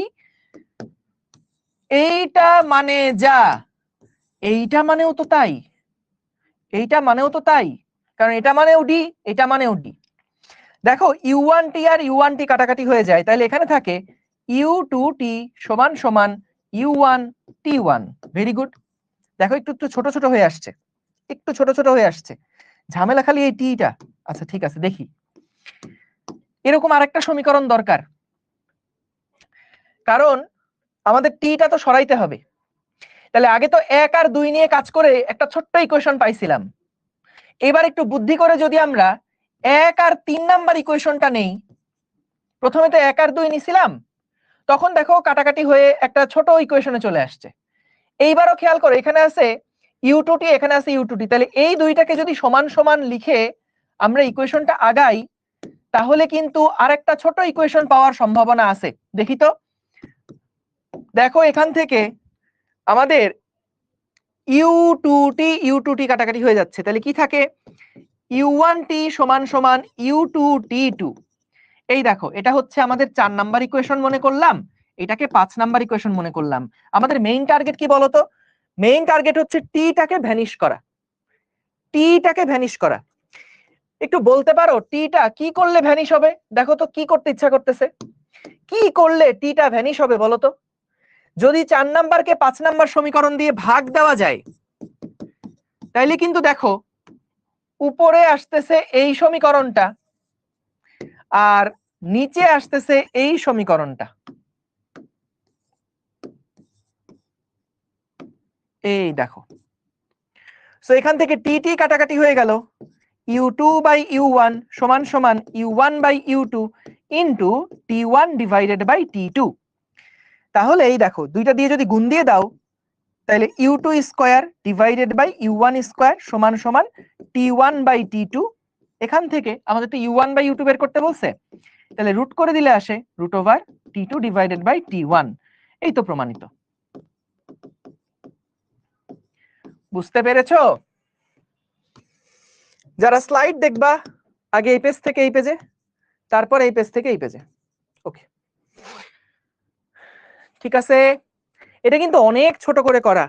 এইটা মানে যা, এইটা মানেও তো তাই, এইটা মানেও তো তাই, কারণ এটা মানেও ডি, এটা মানেও ডি। দেখো u1 টি আর u1 টি কাটাকাটি হয়ে যায়, তাহলে এখানে থাকে u2 টি সমান সমান u1 t1। Very good. দেখো একটু একটু ছোট ছোট হয়ে আসছে, একটু ছোট ছোট হয়ে আসছে, ঝামেলা খালি এই টিটা। আচ্ছা ঠিক আছে, দেখি এরকম আরেকটা সমীকরণ দরকার, কারণ আমাদের টিটা তো সরাইতে হবে। তাহলে আগে তো 1 আর 2 নিয়ে কাজ করে একটা ছোট্ট ইকুয়েশন পাইছিলাম। এবার একটু বুদ্ধি করে যদি আমরা 1 আর 3 নাম্বার ইকুয়েশনটা নেই, প্রথমে তো 1 আর 2 নিছিলাম, তখন দেখো কাটাকাটি হয়ে একটা ছোট ইকুয়েশনে চলে আসছে। এইবারও খেয়াল করো এখানে আছে u2 টি, এখানে আছে u2 টি, তাহলে এই দুইটাকে যদি সমান সমান লিখে আমরা ইকুয়েশনটা আগাই তাহলে কিন্তু আরেকটা ছোট ইকুয়েশন পাওয়ার সম্ভাবনা আছে। দেখি তো, দেখো এখান থেকে আমাদের u2 টি কাটাকাটি হয়ে যাচ্ছে, তাহলে কি থাকে? u1 টি সমান সমান u2 t2। এই দেখো এটা হচ্ছে আমাদের 4 নাম্বার ইকুয়েশন মনে করলাম, এটাকে 5 নাম্বার ইকুয়েশন মনে করলাম। আমাদের মেইন টার্গেট কি বলতো? মেইন টার্গেট হচ্ছে টিটাকে ভ্যানিশ করা, টিটাকে ভ্যানিশ করা। একটু বলতে পারো টিটা কি করলে ভ্যানিশ হবে? দেখো তো কি করতে ইচ্ছা করতেছে, কি করলে টিটা ভ্যানিশ হবে বলো তো? যদি 4 নাম্বারকে 5 নাম্বার সমীকরণ দিয়ে ভাগ দেওয়া যায়, তাইলে কিন্তু দেখো উপরে আসতেছে এই সমীকরণটা আর নিচে আসতেছে এই সমীকরণটা। এই দেখো, সো এখান থেকে টি টি কাটাকাটি হয়ে গেল, u2 বাই u1 সমান সমান u1 by u2 into t1 divided by t2। তাহলে এই দেখো দুইটা দিয়ে যদি গুণ দিয়ে দাও, তাহলে u2 square divided by u1 square সমান সমান t1 বাই t2। এখান থেকে আমাদের তো u1 বাই u2 বের করতে বলছে, তাহলে রুট করে দিলে আসে root over t2 divided by t1। এই তো প্রমাণিত। বুঝতে পেরেছো? যারা স্লাইড দেখবা আগে এই পেজ থেকে এই পেজে, তারপর এই পেজ থেকে এই পেজে। ওকে, ঠিক আছে। এটা কিন্তু অনেক ছোট করে করা,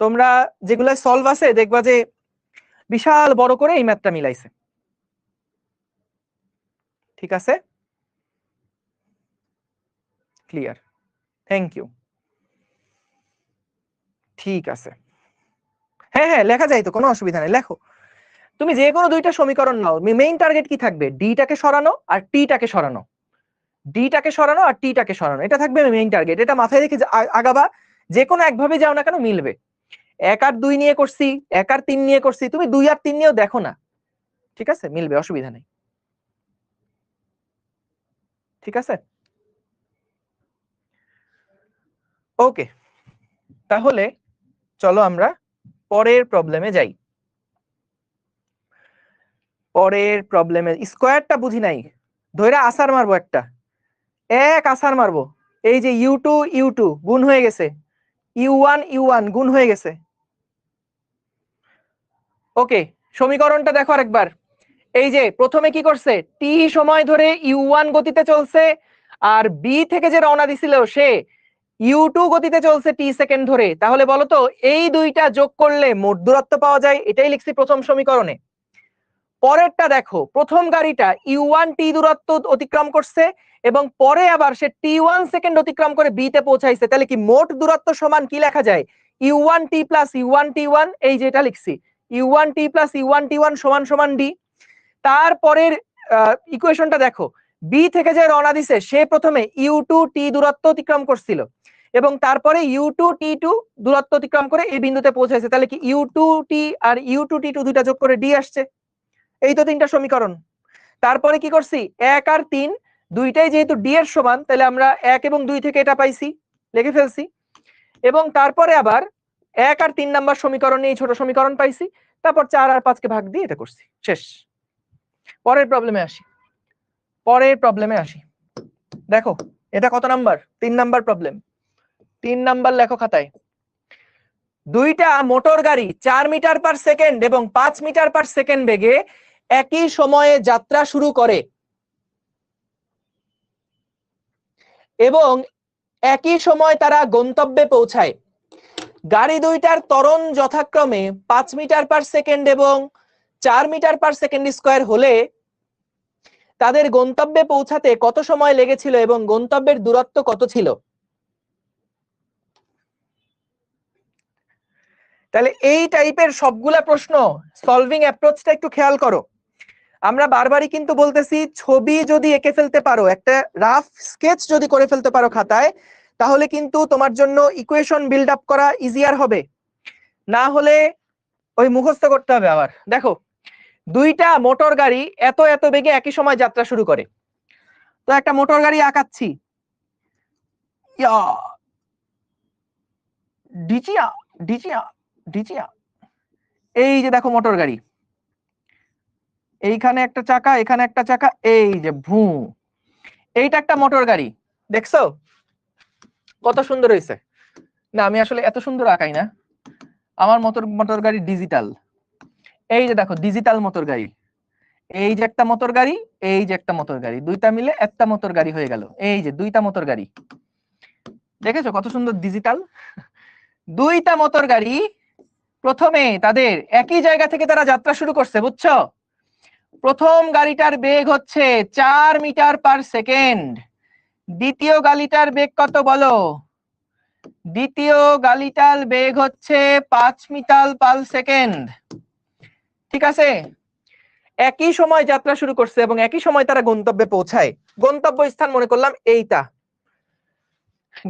তোমরা যেগুলো সলভ আছে দেখবা যে বিশাল বড় করে এই ম্যাথটা মিলাইছে। ঠিক আছে, ক্লিয়ার, থ্যাংক ইউ। ঠিক আছে, হ্যাঁ হ্যাঁ লেখা যায় তো, কোনো অসুবিধা নেই, লেখো। তুমি যে কোনো দুইটা সমীকরণ নাও, মেইন টার্গেট কি থাকবে? ডিটাকে সরানো আর টিটাকে সরানো, ডিটাকে সরানো আর টিটাকে সরানো, এটা থাকবে মেইন টার্গেট। এটা মাথায় রেখে আগাবা, যে কোনো একভাবে যাও না কেন মিলবে। 1 আর 2 নিয়ে করছি, 1 আর 3 নিয়ে করছি, তুমি 2 আর 3 নিয়েও দেখো না, ঠিক আছে, মিলবে, অসুবিধা নেই। ঠিক আছে, ওকে, তাহলে চলো আমরা পরের প্রবলেমে যাই। পরের প্রবলেমে স্কয়ারটা বুঝি নাই, ধইরা আসার মারবো, একটা এক আসার মারবো। এই যে u2 u2 গুণ হয়ে গেছে, u1 u1 গুণ হয়ে গেছে। ওকে, সমীকরণটা দেখো আরেকবার। এই যে প্রথমে কি করছে, টি সময় ধরে u1 গতিতে চলছে, আর বি থেকে যে রওনা দিছিল সে u2 গতিতে চলছে টি সেকেন্ড ধরে। তাহলে বলো তো এই দুইটা যোগ করলে মোট দূরত্ব পাওয়া যায়, এটাই লিখছি প্রথম সমীকরণে। পরেরটা দেখো, প্রথম গাড়িটা u1 টি দূরত্ব অতিক্রম করছে এবং পরে আবার সে t1 সেকেন্ড অতিক্রম করে বি তে পৌঁছাইছে, তাহলে কি মোট দূরত্ব সমান কি লেখা যায়? u1 t plus u1 t1, এই যে এটা লিখছি u1 t plus u1 t1 সমান সমান d। তারপরের ইকুয়েশনটা দেখো, বি থেকে যে রওনা দিছে সে প্রথমে u2 t দূরত্ব অতিক্রম করছিল এবং তারপরে u2 t2 দূরত্ব অতিক্রম করে এই বিন্দুতে পৌঁছাইছে, তাহলে কি u2 t আর u2 t2 দুইটা যোগ করে d আসছে। এই তো তিনটা সমীকরণ। তারপরে কি করছি, 1 আর 3 দুইটাই যেহেতু d এর সমান, তাহলে আমরা 1 এবং 2 থেকে এটা পাইছি, লিখে ফেলছি। এবং তারপরে আবার 1 আর 3 নাম্বার সমীকরণে এই ছোট সমীকরণ পাইছি, তারপর 4 আর 5 কে ভাগ দিয়ে এটা করছি, শেষ। পরের প্রবলেমে আসি, পরের প্রবলেমে আসি। দেখো এটা কত নাম্বার? 3 number problem. 3 নাম্বার লেখো খাতায়। দুইটা মোটর গাড়ি 4 মিটার পার সেকেন্ড এবং 5 মিটার পার সেকেন্ড বেগে একই সময়ে যাত্রা শুরু করে এবং একই সময় তারা গন্তব্যে পৌঁছায়। গাড়ি দুইটার ত্বরণ যথাক্রমে 5 মিটার পার সেকেন্ড এবং 4 মিটার পার সেকেন্ড স্কয়ার হলে তাদের গন্তব্যে পৌঁছাতে কত সময় লেগেছিল এবং গন্তব্যের দূরত্ব কত ছিল? তাহলে এই টাইপের সবগুলা প্রশ্ন সলভিং অ্যাপ্রোচটা একটু খেয়াল করো। আমরা বারবারই কিন্তু বলতেছি, ছবি যদি এঁকে ফেলতে পারো, একটা রাফ স্কেচ যদি করে ফেলতে পারো খাতায়, তাহলে কিন্তু তোমার জন্য ইকুয়েশন বিল্ড আপ করা ইজিয়ার হবে। না হলে ওই মুখস্থ করতে হবে আবার। দেখো দুইটা মোটর গাড়ি এত এত বেগে একই সময় যাত্রা শুরু করে, তো একটা মোটর গাড়ি আঁকাচ্ছি, ডিচিয়া ডিচিয়া ডিচিয়া, এই যে দেখো মোটর গাড়ি, এইখানে একটা চাকা, এখানে একটা চাকা, এই যে ভু, এইটা একটা মোটর গাড়ি, দেখছো কত সুন্দর হয়েছে না? আমি আসলে এত সুন্দর আঁকাই না, আমার মোটর গাড়ি ডিজিটাল। এই যে দেখো ডিজিটাল মোটর গাড়ি, এই যে একটা মোটর গাড়ি, এই যে একটা মোটর গাড়ি, দুইটা মিলে একটা মোটর গাড়ি হয়ে গেল। এই যে দুইটা মোটর গাড়ি, দেখেছো কত সুন্দর ডিজিটাল। দুইটা মোটর গাড়ি প্রথমে তাদের একই জায়গা থেকে তারা যাত্রা শুরু করছে, বুঝছো? প্রথম গাড়িটার বেগ হচ্ছে 4 মিটার পার সেকেন্ড। দ্বিতীয় গাড়িটার বেগ কত বলো? দ্বিতীয় গাড়িটার বেগ হচ্ছে 5 মিটার পার সেকেন্ড। ঠিক আছে, একই সময় যাত্রা শুরু করছে এবং একই সময় তারা গন্তব্যে পৌঁছায়। গন্তব্য স্থান মনে করলাম এইটা।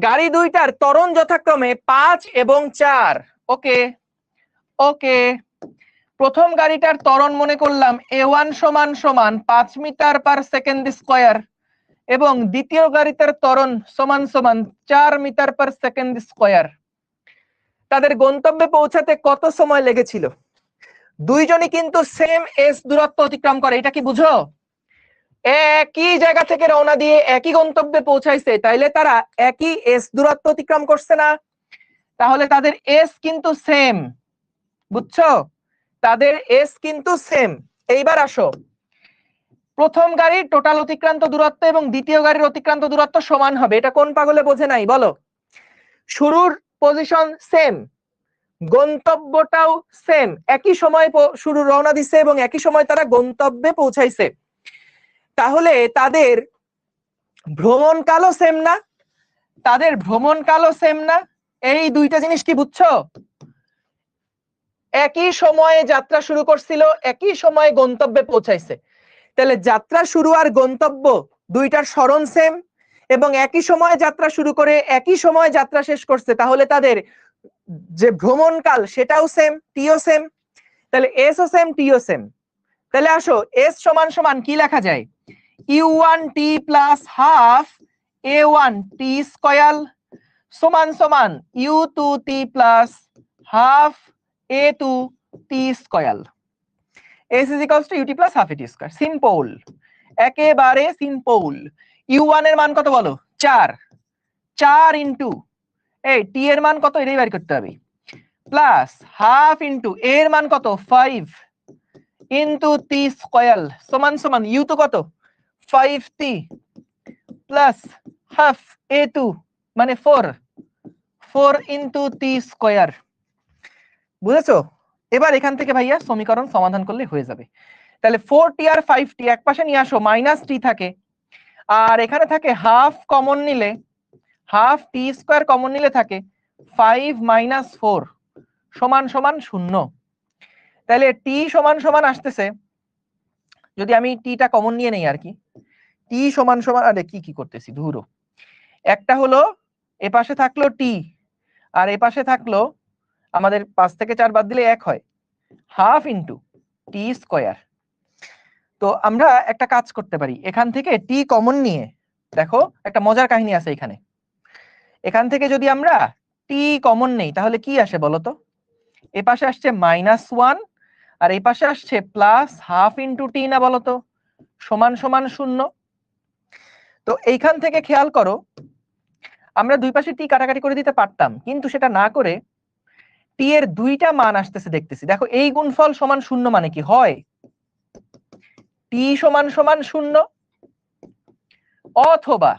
গাড়ি দুইটার ত্বরণ যথাক্রমে 5 এবং 4। ওকে ওকে, প্রথম গাড়িটার ত্বরণ মনে করলাম a1 সমান সমান 5 মিটার পার সেকেন্ড স্কয়ার এবং দ্বিতীয় গাড়িটার ত্বরণ সমান সমান 4 মিটার পার সেকেন্ড স্কয়ার। তাদের গন্তব্যে পৌঁছাতে কত সময় লেগেছিল? দুইজনই কিন্তু সেম এস দূরত্ব অতিক্রম করে, এটা কি বুঝো? একই জায়গা থেকে রওনা দিয়ে একই গন্তব্যে পৌঁছাইছে, তাইলে তারা একই এস দূরত্ব অতিক্রম করছে না? তাহলে তাদের এস কিন্তু সেম, বুঝছো? তাদের এস কিন্তু সেম। এইবার আসো, প্রথম গাড়ির টোটাল অতিক্রান্ত দূরত্ব এবং দ্বিতীয় গাড়ির অতিক্রান্ত দূরত্ব সমান হবে। এটা কোন পাগলে বোঝে নাই বলো? শুরুর পজিশন সেম, গন্তব্যটাও সেম, একই সময় শুরু রওনা দিছে এবং একই সময় তারা গন্তব্যে পৌঁছাইছে। তাহলে তাদের ভ্রমণকালও সেম না? তাদের ভ্রমণকালও সেম না? এই দুইটা জিনিস কি বুঝছো? একই সময়ে যাত্রা শুরু করছিল, একই সময়ে গন্তব্যে পৌঁছাইছে। তাহলে যাত্রা শুরু আর গন্তব্য দুইটার সরণ সেম এবং একই সময়ে যাত্রা শুরু করে একই সময়ে যাত্রা শেষ করছে। তাহলে তাদের যে ভ্রমণকাল সেটাও সেম, টিও সেম। তাহলে এস ও সেম, টিও সেম। তাহলে আসো, এস সমান সমান কি লেখা যায়? u1t plus half a1t square সমান সমান u2t plus half a2t square. s is equals to ut plus half at square. Simple, একেবারে সিম্পল। u1 এর মান কত বলো? 4। 4 ইনটু এই t এর মান কত এটাই বের করতে হবে, প্লাস হাফ ইনটু a এর মান কত 5 ইনটু t স্কয়ার সমান সমান u তো কত 5t প্লাস হাফ a2 মানে 4 ইনটু t স্কয়ার। বুঝেছো? এবার এখান থেকে ভাইয়া সমীকরণ সমাধান করলে হয়ে যাবে। তাহলে 4t আর 5t এক পাশে নিয়ে আসো, মাইনাস t থাকে, আর এখানে থাকে হাফ কমন নিলে, হাফ টি স্কয়ার কমন নিলে থাকে 5 মাইনাস 4 সমান সমান 0। তাহলে t সমান সমান আসতেছে, যদি আমি টিটা কমন নিয়ে নেই আর কি, t সমান সমান, আরে কি কি করতেছি ধুরো, একটা হলো এ পাশে থাকলো t আর এ পাশে থাকলো আমাদের 5 থেকে 4 বাদ দিলে 1 হয়, হাফ ইনটু টি স্কয়ার। তো আমরা একটা কাজ করতে পারি, এখান থেকে টি কমন নিয়ে, দেখো একটা মজার কাহিনী আছে এখানে। এখান থেকে যদি আমরা টি কমন নেই তাহলে কি আসে বলতো? এ পাশে আসছে -1 আর এই পাশে আসছে প্লাস হাফ ইনটু টি, না বলতো? সমান সমান 0। তো এইখান থেকে খেয়াল করো, আমরা দুই পাশে টি কাটাকাটি করে দিতে পারতাম, কিন্তু সেটা না করে টি এর দুইটা মান আসতেছে দেখতেছি। দেখো এই গুণফল সমান 0 মানে কি হয়? টি সমান সমান 0 অথবা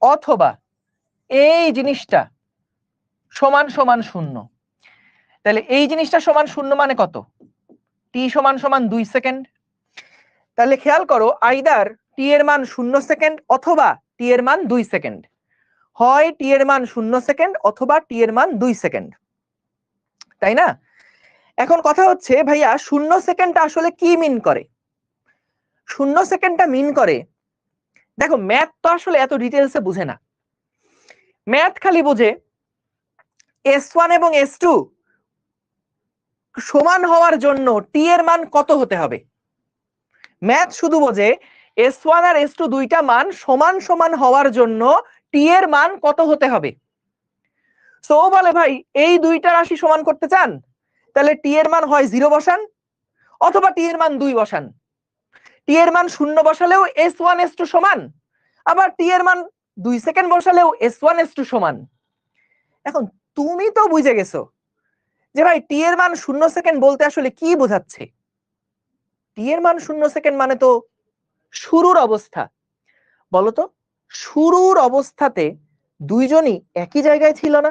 অথবা এই জিনিসটা সমান সমান 0। তাহলে এই জিনিসটা সমান 0 মানে কত? টি সমান সমান 2 সেকেন্ড। তাহলে খেয়াল করো, আইদার টি এর মান 0 সেকেন্ড অথবা টি এর মান 2 সেকেন্ড, হয় টি এর মান 0 সেকেন্ড অথবা টি এর মান 2 সেকেন্ড, তাই না? এখন কথা হচ্ছে ভাইয়া 0 সেকেন্ডটা আসলে কি মিন করে? 0 সেকেন্ডটা মিন করে, দেখো ম্যাথ তো আসলে এত ডিটেইলসে বুঝে না, ম্যাথ খালি বোঝে S1 এবং S2 সমান হওয়ার জন্য টি এর মান কত হতে হবে। ম্যাথ শুধু বোঝে S1 আর S2 দুইটা মান সমান সমান হওয়ার জন্য টি এর মান কত হতে হবে। সো বলে ভাই এই দুইটা রাশি সমান করতে চান, তাহলে টি এর মান হয় 0 বসান অথবা টি এর মান 2 বসান। টি এর মান 0 বসালেও S1 S2 সমান, আবার টি এর মান 2 সেকেন্ড বসালেও S1 S2 সমান। এখন তুমি তো বুঝে গেছো যে ভাই টি এর মান 0 সেকেন্ড বলতে আসলে কি বোঝাচ্ছে। টি এর মান 0 সেকেন্ড মানে তো শুরুর অবস্থা। বলতো শুরুর অবস্থাতে দুইজনই একই জায়গায় ছিল না।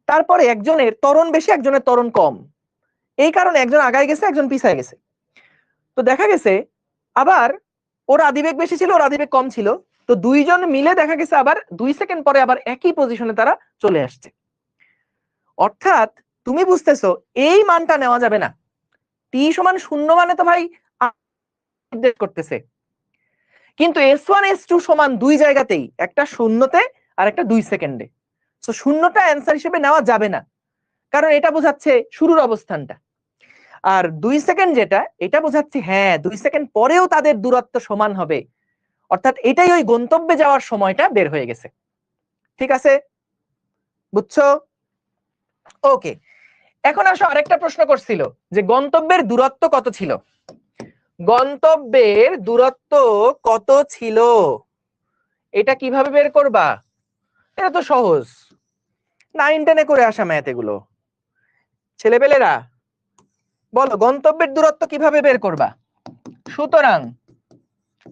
তারপরে একজনের ত্বরণ বেশি, একজনের ত্বরণ কম, এই কারণে একজন আগায় গেছে, একজন পিছায় গেছে। তো দেখা গেছে আবার ওর আদিবেগ বেশি ছিল, ওর আদিবেগ কম ছিল। তো দুইজন মিলে দেখা গেছে আবার 2 সেকেন্ড পরে আবার একই পজিশনে তারা চলে আসছে। অর্থাৎ তুমি বুঝতেছো এই মানটা নেওয়া যাবে না। টি সমান 0 মানে তো ভাই নির্দেশ করতেছে, কিন্তু S1 S2 সমান দুই জায়গাতেই, একটা শূন্যতে আর একটা 2 সেকেন্ডে। তো শূন্যটা অ্যান্সার হিসেবে নেওয়া যাবে না, কারণ এটা বোঝাচ্ছে শুরুর অবস্থানটা। আর 2 সেকেন্ড যেটা, এটা বোঝাচ্ছে হ্যাঁ 2 সেকেন্ড পরেও তাদের দূরত্ব সমান হবে, অর্থাৎ এটাই ওই গন্তব্যে যাওয়ার সময়টা বের হয়ে গেছে। ঠিক আছে, বুঝছো? ওকে, এখন আসো আরেকটা প্রশ্ন করছিল যে গন্তব্যের দূরত্ব কত ছিল। গন্তব্যের দূরত্ব কত ছিল এটা কিভাবে বের করবা? এটা তো সহজ, 9-10-এ করে আসা ম্যাথ এগুলো। ছেলেপেলেরা বলো গন্তব্যের দূরত্ব কিভাবে বের করবা? সুতরাং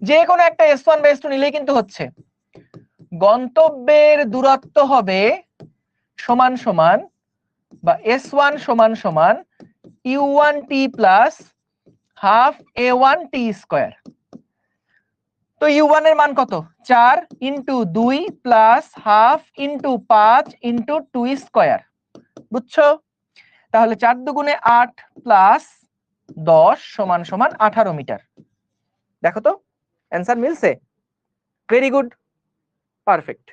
যে কোনো একটা S1 বা S2 নিলেই কিন্তু হচ্ছে। গন্তব্যের দূরত্ব হবে সমান সমান বা S1 সমান সমান U1t plus half A1t square. তো U1 এর মান কত? 4 into 2 plus half into 5 into 2 square. বুঝছো? তাহলে 4 দুগুণে 8 প্লাস 10 সমান সমান 18 মিটার। দেখো তো অ্যান্সার মিলছে? ভেরি গুড, পারফেক্ট,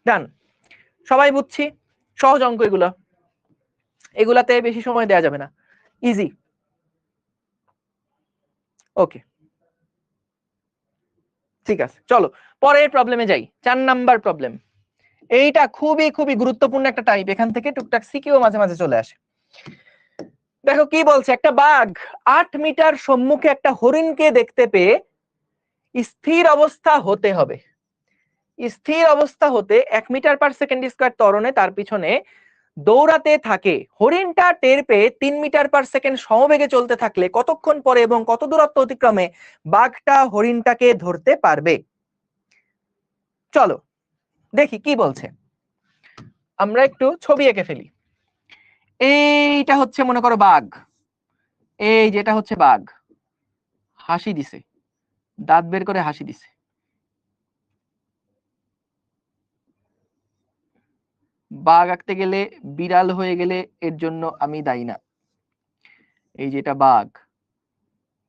ডান। সবাই বুঝছি, সহজ অঙ্ক এগুলো, এগুলাতে বেশি সময় দেয়া যাবে না, ইজি। ওকে, ঠিক আছে, চলো পরের প্রবলেমে যাই। 4 নাম্বার প্রবলেম। এইটা খুবই খুবই গুরুত্বপূর্ণ একটা টাইপ, এখান থেকে টুকটাক সিকিউ মাঝে মাঝে চলে আসে। দেখো কি বলছে, একটা বাঘ 8 মিটার সম্মুখে একটা হরিণকে দেখতে পেয়ে স্থির অবস্থা হতে হবে। স্থির অবস্থা হতে 1 মিটার পার সেকেন্ড স্কয়ার ত্বরণে তার পিছনে দৌড়াতে থাকে। হরিণটা টের পেয়ে 3 মিটার পার সেকেন্ড সমবেগে চলতে থাকলে কতক্ষণ পরে এবং কত দূরত্ব অতিক্রমে বাঘটা হরিণটাকে ধরতে পারবে? চলো দেখি কি বলছে। আমরা একটু ছবি এঁকে ফেলি। এইটা হচ্ছে মনে করো বাঘ, এই যেটা হচ্ছে বাঘ, হাসি দিছে, দাঁত বের করে হাসি দিছে। বাঘ আঁকতে গেলে বিড়াল হয়ে গেলে এর জন্য আমি দায়ী না। এই যেটা বাঘ,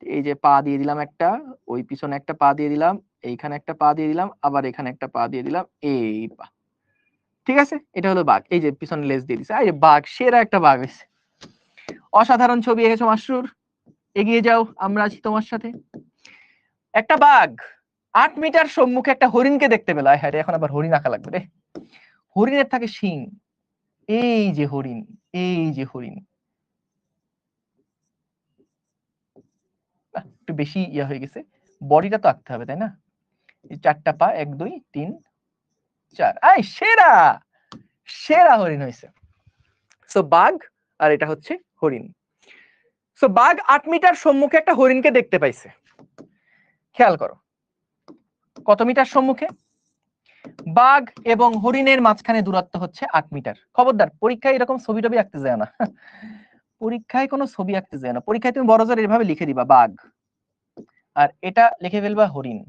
এই যে পা দিয়ে দিলাম একটা, ওই পিছনে একটা পা দিয়ে দিলাম, এইখানে একটা পা দিয়ে দিলাম, আবার এখানে একটা পা দিয়ে দিলাম, এই পা। ঠিক আছে, এটা হলো বাঘ। এই যে পিছনে লেজ দিয়ে দিছে, এই বাঘ, সেরা একটা বাঘ হয়েছে। অসাধারণ ছবি এঁকেছো মাসরুর, এগিয়ে যাও, আমরা আছি তোমার সাথে। একটা বাঘ 8 মিটার সম্মুখে একটা হরিণকে দেখতে পেল। হ্যাঁ রে, এখন আবার হরিণ আঁকা লাগবে রে। হরিণের থাকে শিং, এই যে হরিণ, এই যে হরিণ। একটু বেশি ইয়া হয়ে গেছে, বডিটা তো আঁকতে হবে তাই না? এই 4টা পা, 1 2 3 4, আই সেরা, সেরা হরিণ হয়েছে। সো বাঘ আর এটা হচ্ছে হরিণ। সো বাঘ 8 মিটার সম্মুখে একটা হরিণকে দেখতে পাইছে। খেয়াল করো কত মিটার সম্মুখে? বাঘ এবং হরিণের মাঝখানে দূরত্ব হচ্ছে 8 মিটার। খবরদার পরীক্ষায় এরকম ছবি টবি আঁকতে যায় না, পরীক্ষায় কোনো ছবি আঁকতে যায় না। পরীক্ষায় তুমি বড়জোর এভাবে লিখে দিবা বাঘ, আর এটা লিখে ফেলবা হরিণ,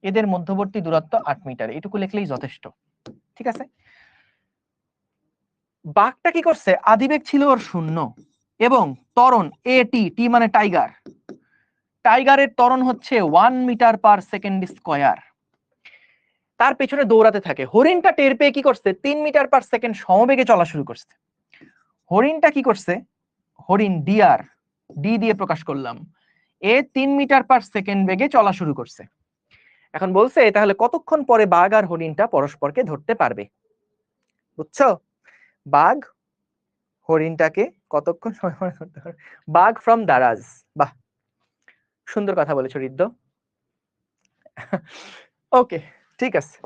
এদের মধ্যবর্তী দূরত্ব 8 মিটার, এটুকু লিখলেই যথেষ্ট। ঠিক আছে, বাঘটা কি করছে, আদিবেগ ছিল ওর 0 এবং ত্বরণ এটি, টি মানে টাইগার, টাইগারের ত্বরণ হচ্ছে 1 মিটার পার সেকেন্ড স্কয়ার। তার পেছনে দৌড়াতে থাকে। হরিণটা টের পেয়ে কি করছে, 3 মিটার পার সেকেন্ড সমবেগে চলা শুরু করছে। হরিণটা কি করছে, হরিণ ডিআর, ডি দিয়ে প্রকাশ করলাম, এ 3 মিটার পার সেকেন্ড বেগে চলা শুরু করছে। এখন বলছে তাহলে কতক্ষণ পরে বাঘ আর হরিণটা পরস্পরকে ধরতে পারবে? বুঝছো, বাঘ হরিণটাকে কতক্ষণ সময় পরে ধরতে পারবে? বাঘ ফ্রম দারাজ। বাহ, সুন্দর কথা বলেছো রিদ্দ। ওকে, ঠিক আছে,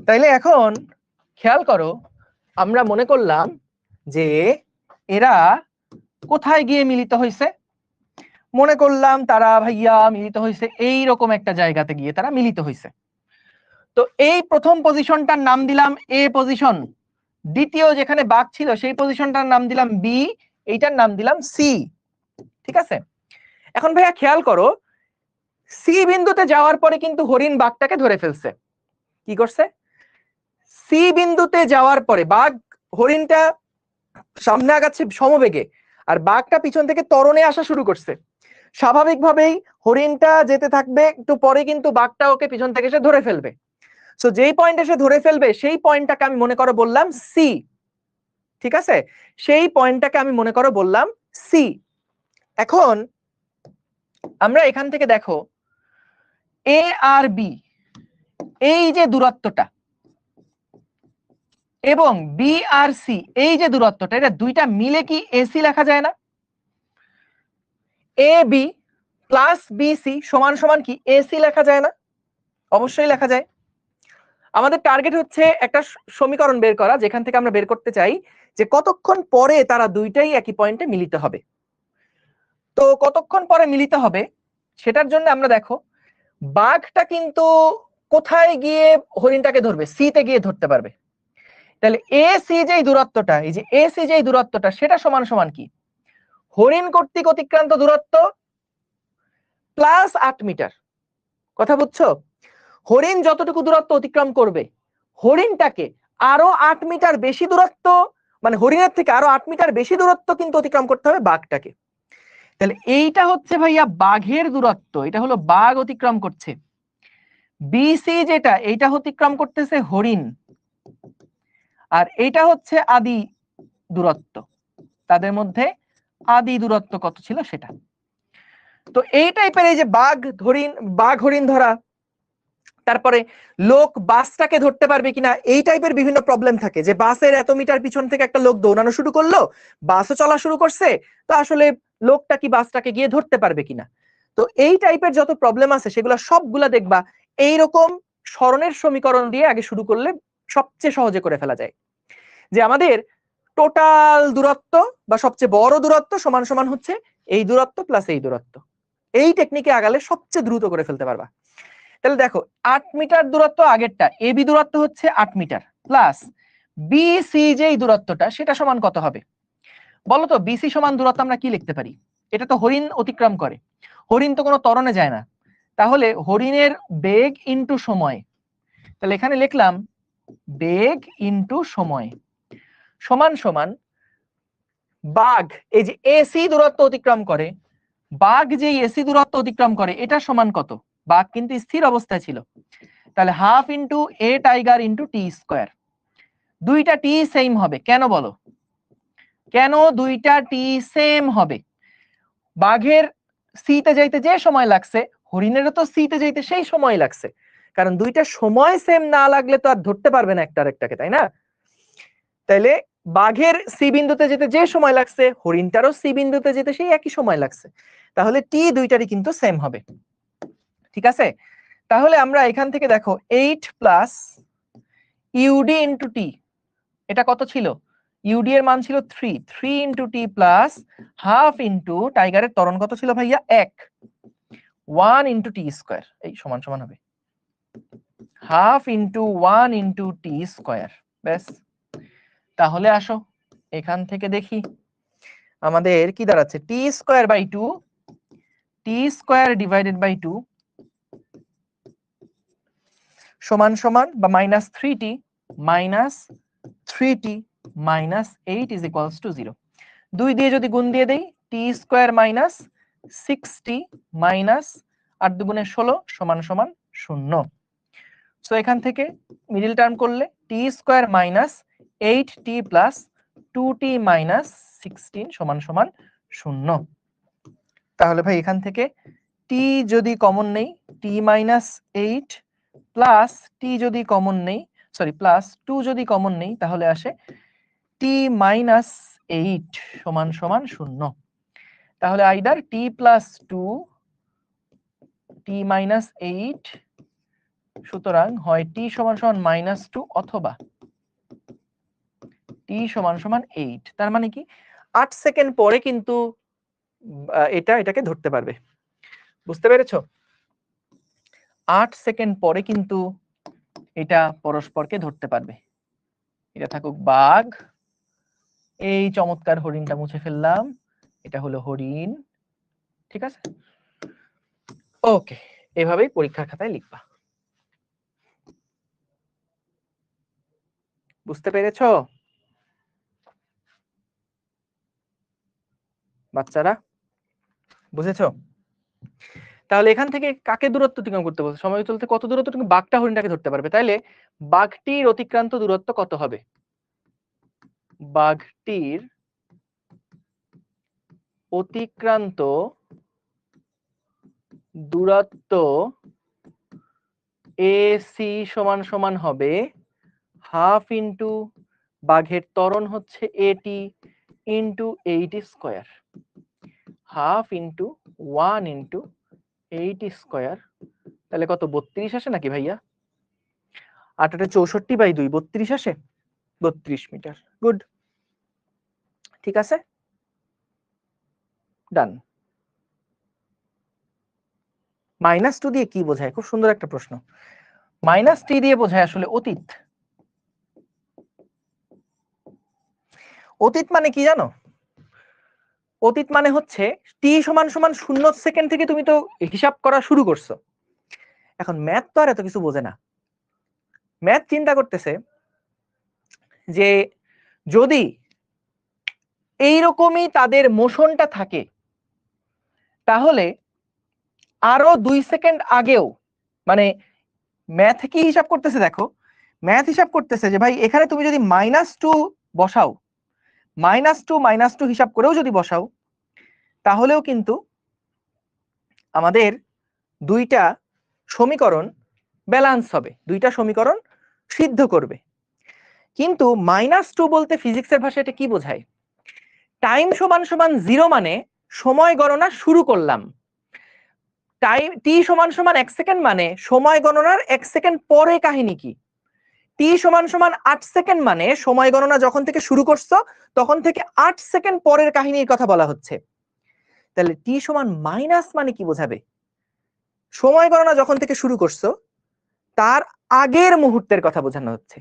তাইলে এখন খেয়াল করো, আমরা মনে করলাম যে এরা কোথায় গিয়ে মিলিত হয়েছে? মনে করলাম তারা ভাইয়া মিলিত হয়েছে এইরকম একটা জায়গাতে গিয়ে তারা মিলিত হয়েছে। তো এই প্রথম পজিশনটার নাম দিলাম এ পজিশন, দ্বিতীয় যেখানে বাঘ ছিল সেই পজিশনটার নাম দিলাম বি, এইটার নাম দিলাম সি। ঠিক আছে, এখন ভাইয়া খেয়াল করো, সি বিন্দুতে যাওয়ার পরে কিন্তু হরিণ বাঘটাকে ধরে ফেলছে। কি করছে? সি বিন্দুতে যাওয়ার পরে বাঘ, হরিণটা সামনে আগাচ্ছে সমবেগে আর বাঘটা পিছন থেকে ত্বরণে আসা শুরু করছে। স্বাভাবিকভাবেই হরিণটা যেতে থাকবে, একটু পরে কিন্তু বাঘটা ওকে পিছন থেকে এসে ধরে ফেলবে। সো যেই পয়েন্ট এসে ধরে ফেলবে সেই পয়েন্টটাকে আমি মনে করো বললাম সি। ঠিক আছে, সেই পয়েন্টটাকে আমি মনে করো বললাম সি। এখন আমরা এখান থেকে দেখো এ আর বি, এই যে দূরত্বটা, এবং বি আর সি এই যে দূরত্বটা, এটা দুইটা মিলে কি এসি লেখা যায় না? A B plus B C সমান সমান কি এসি লেখা যায় না? অবশ্যই লেখা যায়। আমাদের টার্গেট হচ্ছে একটা সমীকরণ বের করা যেখান থেকে আমরা বের করতে চাই যে কতক্ষণ পরে তারা দুইটাই একই পয়েন্টে মিলিত হবে। তো কতক্ষণ পরে মিলিত হবে সেটার জন্য আমরা দেখো, বাঘটা কিন্তু কোথায় গিয়ে হরিণটাকে ধরবে? সি তে গিয়ে ধরতে পারবে। তাহলে এ সি যেই দূরত্বটা, এই যে এ সি যেই দূরত্বটা, সেটা সমান সমান কি হরিণ কর্তৃক অতিক্রান্ত দূরত্ব প্লাস 8 মিটার। কথা বুঝছো? হরিণ যতটুকু দূরত্ব অতিক্রম করবে, হরিণটাকে আরো 8 মিটার বেশি দূরত্ব, মানে হরিণের থেকে আরো 8 মিটার বেশি দূরত্ব কিন্তু অতিক্রম করতে হবে বাঘটাকে। তাহলে এইটা হচ্ছে ভাইয়া বাঘের দূরত্ব, এটা হলো বাঘ অতিক্রম করছে। বিসি যেটা, এইটা অতিক্রম করতেছে হরিণ, আর এইটা হচ্ছে আদি দূরত্ব। তাদের মধ্যে আদি দূরত্ব কত ছিল সেটা। তো এই টাইপের এই যে বাঘ হরিণ ধরা, তারপরে লোক বাসটাকে ধরতে পারবে কিনা, এই টাইপের বিভিন্ন প্রবলেম থাকে। যে বাসের এত মিটার পিছন থেকে একটা লোক দৌড়ানো শুরু করলো, বাসও চলা শুরু করছে, তো আসলে লোকটা কি বাসটাকে গিয়ে ধরতে পারবে কিনা। তো এই টাইপের যত প্রবলেম আছে সেগুলা সবগুলা দেখবা এইরকম সরণের সমীকরণ দিয়ে আগে শুরু করলে সবচেয়ে সহজে করে ফেলা যায়। যে আমাদের টোটাল দূরত্ব বা সবচেয়ে বড় দূরত্ব সমান সমান হচ্ছে এই দূরত্ব প্লাস এই দূরত্ব। এই টেকনিকে আগালে সবচেয়ে দ্রুত করে ফেলতে পারবা। তাহলে দেখো 8 মিটার দূরত্ব আগেরটা, এবি দূরত্ব হচ্ছে 8 মিটার প্লাস বিসি যেই দূরত্বটা সেটা সমান কত হবে বলো তো? বিসি সমান দূরত্ব আমরা কি লিখতে পারি? এটা তো হরিণ অতিক্রম করে, হরিণ তো কোনো ত্বরণে যায় না, তাহলে হরিণের বেগ ইনটু সময়। তাহলে এখানে লিখলাম বেগ ইনটু সময় সমান সমান বাঘ এই যে এসি দূরত্ব অতিক্রম করে, বাঘ যে এসি দূরত্ব অতিক্রম করে এটা সমান কত? বাঘ কিন্তু স্থির অবস্থায় ছিল, তাহলে half into a tiger into t square. দুইটা টি সেম হবে কেন বলো? কেন দুইটা টি সেম হবে? বাঘের সিতে যাইতে যে সময় লাগছে, হরিণেরও তো সিতে যাইতে সেই সময় লাগছে, কারণ দুইটা সময় সেম না লাগলে তো আর ধরতে পারবে না একটা আরেকটাকে, তাই না? তাইলে বাঘের সি বিন্দুতে যেতে যে সময় লাগছে, হরিণটারও সি বিন্দুতে যেতে সেই একই সময় লাগছে, তাহলে টি দুইটারই কিন্তু সেম হবে। ঠিক আছে, তাহলে আমরা এখান থেকে দেখো 8 প্লাস ইউডি ইন্টু টি, এটা কত ছিল? ইউডি এর মান ছিল 3 into T plus half into টাইগারের ত্বরণ কত ছিল ভাইয়া? 1 ইন্টু টি স্কোয়ার, এই সমান সমান হবে half into 1 into t square. ব্যাস, তাহলে আসো এখান থেকে দেখি আমাদের কি দাঁড়াচ্ছে, t square by 2, t square divided by 2 সমান সমান বা minus 3t minus 3t minus 8 is equals to 0। 2 দিয়ে যদি গুণ দিয়ে দেই, টি স্কোয়ার মাইনাস 6t মাইনাস 8 দুগুণে 16 সমান সমান 0। সো এখান থেকে মিডল টার্ম করলে t square minus 8t plus 2t minus 16 সমান সমান 0। তাহলে ভাই এখান থেকে টি যদি কমন নেই, টি মাইনাস 8 প্লাস টি যদি কমন নেই, সরি প্লাস 2 যদি কমন নেই, তাহলে আসে টি মাইনাস 8 সমান সমান 0। তাহলে আইদার টি প্লাস 2 টি মাইনাস 8, সুতরাং হয় টি সমান সমান মাইনাস 2 অথবা টি সমান সমান 8। তার মানে কি 8 সেকেন্ড পরে কিন্তু এটাকে ধরতে পারবে। বুঝতে পেরেছো? 8 সেকেন্ড পরে কিন্তু এটা পরস্পরকে ধরতে পারবে। এটা থাকুক বাঘ, এই চমৎকার হরিণটা মুছে ফেললাম, এটা হলো হরিণ। ঠিক আছে, ওকে, এভাবেই পরীক্ষার খাতায় লিখবা। বুঝতে পেরেছো বাচ্চারা? বুঝেছো? তাহলে এখান থেকে কাকে দূরত্ব অতিক্রম করতে বলছে? সময় চলতে কত দূরত্ব তুমি বাঘটা হরিণটাকে ধরতে পারবে, তাইলে বাঘটির অতিক্রান্ত দূরত্ব কত হবে? বাঘটির অতিক্রান্ত দূরত্ব এসি সমান সমান হবে হাফ ইন্টু বাঘের ত্বরণ হচ্ছে এটি into 8 square, half into 1 into 8 square, তাহলে কত 32 আসে নাকি ভাইয়া? 8 64/2 32 আসে, 32 মিটার। গুড, ঠিক আছে, ডান। -2 দিয়ে কি বোঝায়? খুব সুন্দর একটা প্রশ্ন। -t দিয়ে বোঝায় আসলে অতীত। অতীত মানে কি জানো? অতীত মানে হচ্ছে t সমান সমান 0 সেকেন্ড থেকে তুমি তো হিসাব করা শুরু করছো। এখন ম্যাথ তো আর এত কিছু বোঝে না। ম্যাথ চিন্তা করতেছে যে যদি এইরকমই তাদের মোশনটা থাকে, তাহলে আরো 2 সেকেন্ড আগেও, মানে ম্যাথ কি হিসাব করতেছে দেখো, ম্যাথ হিসাব করতেছে যে ভাই এখানে তুমি যদি -2 বসাও, -2 হিসাব করেও যদি বসাও, তাহলেও কিন্তু আমাদের দুইটা সমীকরণ ব্যালেন্স হবে, দুইটা সমীকরণ সিদ্ধ করবে। কিন্তু -2 বলতে ফিজিক্সের ভাষায় এটা কি বোঝায়? টাইম সমান সমান 0 মানে সময় গণনা শুরু করলাম, টাইম টি সমান সমান 1 সেকেন্ড মানে সময় গণনার 1 সেকেন্ড পরে কাহিনী কি, টি সমান সমান 8 সেকেন্ড মানে সময় গণনা যখন থেকে শুরু করছো তখন থেকে 8 সেকেন্ড পরের কাহিনীর কথা বলা হচ্ছে। তাহলে টি সমান মাইনাস মানে কি বোঝাবে? সময় গণনা যখন থেকে শুরু করছো তার আগের মুহূর্তের কথা বোঝানো হচ্ছে,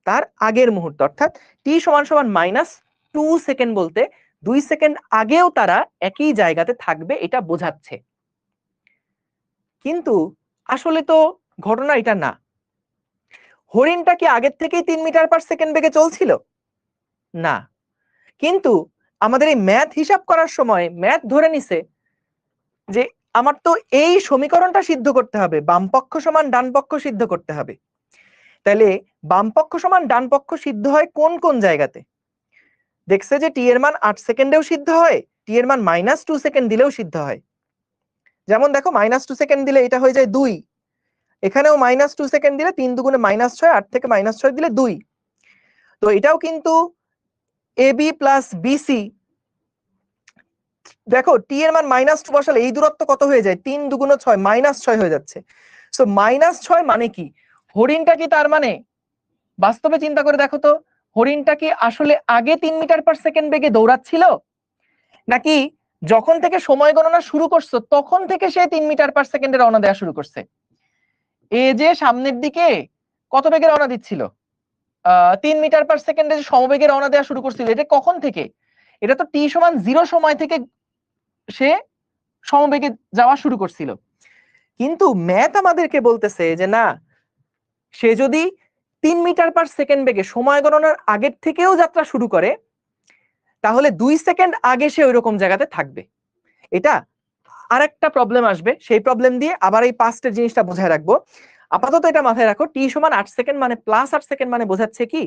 তার আগের মুহূর্ত, অর্থাৎ টি সমান সমান -2 সেকেন্ড বলতে 2 সেকেন্ড আগেও তারা একই জায়গাতে থাকবে এটা বোঝাচ্ছে। কিন্তু আসলে তো ঘটনা এটা না। হরিণটা কি আগের থেকেই 3 মিটার পার সেকেন্ড বেগে চলছিল? না। কিন্তু আমাদের এই ম্যাথ হিসাব করার সময় ম্যাথ ধরে নিছে যে আমার তো এই সমীকরণটা সিদ্ধ করতে হবে, বাম পক্ষ সমান ডান পক্ষ সিদ্ধ করতে হবে। তাহলে বাম পক্ষ সমান ডান পক্ষ সিদ্ধ হয় কোন কোন জায়গাতে? দেখছে যে টি এর মান 8 সেকেন্ডেও সিদ্ধ হয়, টি এর মান -2 সেকেন্ড দিলেও সিদ্ধ হয়। যেমন দেখো -2 সেকেন্ড দিলে এটা হয়ে যায় 2, এখানেও -2 সেকেন্ড দিলে 3 দুগুণে -6, 8 থেকে -6 দিলে 2। তো এটাও কিন্তু এবি প্লাস বিসি, দেখো টি এর মান -2 বসালে এই দূরত্ব কত হয়ে যায়? 3 দুগুণ 6, -6 হয়ে যাচ্ছে। সো -6 মানে কি? হরিণটা কি তার মানে বাস্তবে চিন্তা করে দেখো তো, হরিণটা কি আসলে আগে 3 মিটার পার সেকেন্ড বেগে দৌড়াচ্ছিল, নাকি যখন থেকে সময় গণনা শুরু করছো তখন থেকে সে 3 মিটার পার সেকেন্ডে রওনা দেওয়া শুরু করছে? এ যে সামনের দিকে কত বেগে রওনা দিচ্ছিল, 3 মিটার পার সেকেন্ডে যে সমবেগে রওনা দেওয়া শুরু করছিল, এটা কখন থেকে? এটা তো টি সমান 0 সময় থেকে সে সমবেগে যাওয়া শুরু করছিল। কিন্তু ম্যাথ আমাদেরকে বলতেছে যে না, সে যদি 3 মিটার পার সেকেন্ড বেগে সময় গণনার আগের থেকেও যাত্রা শুরু করে, তাহলে 2 সেকেন্ড আগে সে ওই রকম জায়গাতে থাকবে। এটা আরেকটা প্রবলেম আসবে, সেই প্রবলেম দিয়ে আবার এই পাস্টের জিনিসটা বোঝায় রাখবো। আপাতত এটা মাথায় রাখো, টি সমান 8 সেকেন্ড মানে +8 সেকেন্ড মানে বোঝাচ্ছে কি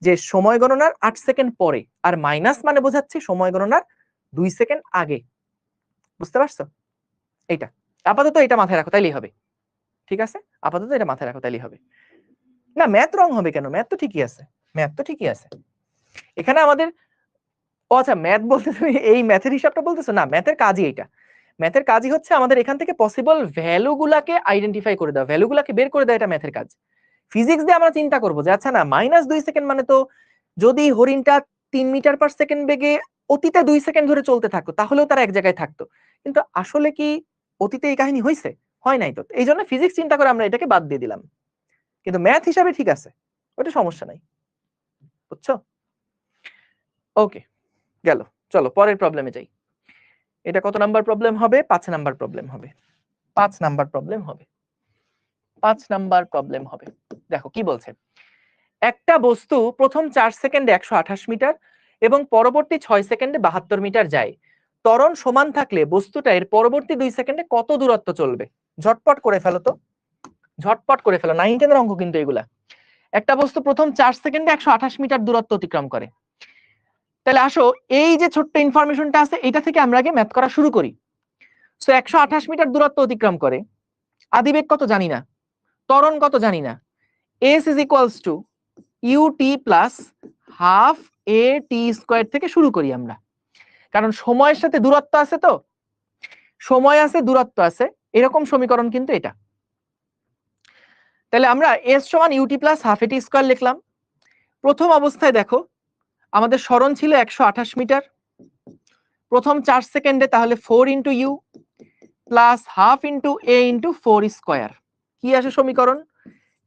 যে সময় গণনার 8 সেকেন্ড পরে, আর মাইনাস মানে বোঝাচ্ছে সময় গণনার 2 সেকেন্ড আগে। বুঝতে পারছো? এইটা আপাতত এটা মাথায় রাখো, তাইলেই হবে। ঠিক আছে, আপাতত এটা মাথায় রাখো, তাইলেই হবে। না ম্যাথ রং হবে কেন? ম্যাথ তো ঠিকই আছে, ম্যাথ তো ঠিকই আছে। এখানে আমাদের, ও আচ্ছা ম্যাথ বলতে তুমি এই ম্যাথের হিসাবটা বলতেছো? না, ম্যাথের কাজই এইটা। ম্যাথের কাজই হচ্ছে আমাদের এখান থেকে পসিবল ভ্যালু গুলাকে আইডেন্টিফাই করে দেওয়া, ভ্যালু গুলাকে বের করে দেওয়া, এটা ম্যাথের কাজ। ফিজিক্স দিয়ে আমরা চিন্তা করবো যে আচ্ছা না, -2 সেকেন্ড মানে তো যদি হরিণটা 3 মিটার পার সেকেন্ড বেগে অতীতে 2 সেকেন্ড ধরে চলতে থাকতো তাহলেও তারা এক জায়গায় থাকতো, কিন্তু আসলে কি অতীতে এই কাহিনী হয়েছে? হয় নাই তো। এই জন্য ফিজিক্স চিন্তা করে আমরা এটাকে বাদ দিয়ে দিলাম, কিন্তু ম্যাথ হিসাবে ঠিক আছে, ওটা সমস্যা নাই, বুঝছো? ওকে, গেল। চলো পরের প্রবলেমে যাই। এটা কত নাম্বার প্রবলেম হবে? 5 নাম্বার প্রবলেম হবে। 5 নাম্বার প্রবলেম হবে। 5 নাম্বার প্রবলেম হবে। দেখো কি বলছে, একটা বস্তু প্রথম 4 সেকেন্ডে 128 মিটার এবং পরবর্তী 6 সেকেন্ডে 72 মিটার যায়। ত্বরণ সমান থাকলে বস্তুটা এর পরবর্তী 2 সেকেন্ডে কত দূরত্ব চলবে? ঝটপট করে ফেলো তো, ঝটপট করে ফেলো, 9 10 এর অঙ্ক কিন্তু এগুলা। একটা বস্তু প্রথম 4 সেকেন্ডে 128 মিটার দূরত্ব অতিক্রম করে। তাহলে আসো এই যে ছোট্ট ইনফরমেশনটা আছে এটা থেকে আমরা আগে ম্যাথ করা শুরু করি। সো 128 মিটার দূরত্ব অতিক্রম করে, আদিবেগ কত জানি না, ত্বরণ কত জানি না, s is equals to ut plus half a t square থেকে শুরু করি আমরা, কারণ সময়ের সাথে দূরত্ব আছে, তো সময় আছে দূরত্ব আছে, এরকম সমীকরণ কিন্তু এটা। তাহলে আমরা s সমান ut plus half a t square লিখলাম। প্রথম অবস্থায় দেখো আমাদের সরণ ছিল 128 মিটার, প্রথম 4 সেকেন্ডে, তাহলে 4 into u plus half into a into 4 square. কি আসে সমীকরণ?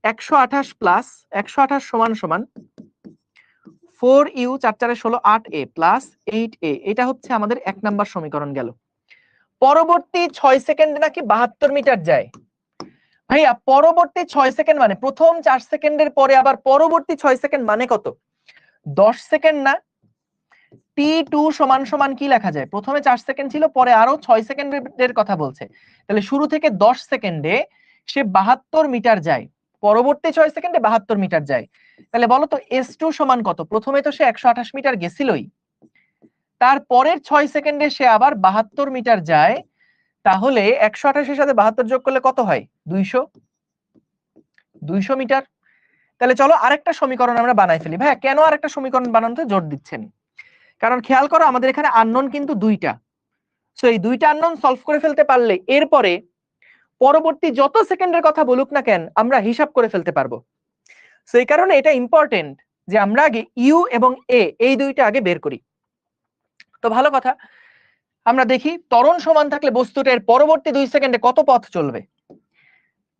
128 প্লাস 128 সমান সমান 4u 4 4 16 8a প্লাস 8a, এটা হচ্ছে আমাদের 1 নাম্বার সমীকরণ গেল। পরবর্তী 6 সেকেন্ডে নাকি 72 মিটার যায়। ভাইয়া পরবর্তী 6 সেকেন্ড মানে প্রথম 4 সেকেন্ডের পরে আবার পরবর্তী 6 সেকেন্ড মানে কত? 10 সেকেন্ড না? t2 সমান সমান কি লেখা যায়? প্রথমে 4 সেকেন্ড ছিল, পরে আরো 6 সেকেন্ডের কথা বলছে, তাহলে শুরু থেকে 10 সেকেন্ডে সে 72 মিটার যায়, পরবর্তী 6 সেকেন্ডে 72 মিটার যায়। তাহলে বলো তো s2 সমান কত? প্রথমে তো সে 128 মিটার গেছিলই, তার পরের 6 সেকেন্ডে সে আবার 72 মিটার যায়, তাহলে 128 এর সাথে 72 যোগ করলে কত হয়? 200 মিটার। তাহলে চলো আরেকটা সমীকরণ আমরা বানাই ফেলি। ভাইয়া কেন আরেকটা সমীকরণ বানানোতে জোর দিচ্ছেন? কারণ খেয়াল করো আমাদের এখানে আননোন কিন্তু দুইটা, সো এই দুইটা আননোন সলভ করে ফেলতে পারলে এরপরে পরবর্তী যত সেকেন্ডের কথা বলুক না কেন আমরা হিসাব করে ফেলতে পারবো। সো এই কারণে এটা ইম্পর্টেন্ট যে আমরা আগে ইউ এবং এ এই দুইটা আগে বের করি। তো ভালো কথা, আমরা দেখি ত্বরণ সমান থাকলে বস্তুটার পরবর্তী 2 সেকেন্ডে কত পথ চলবে।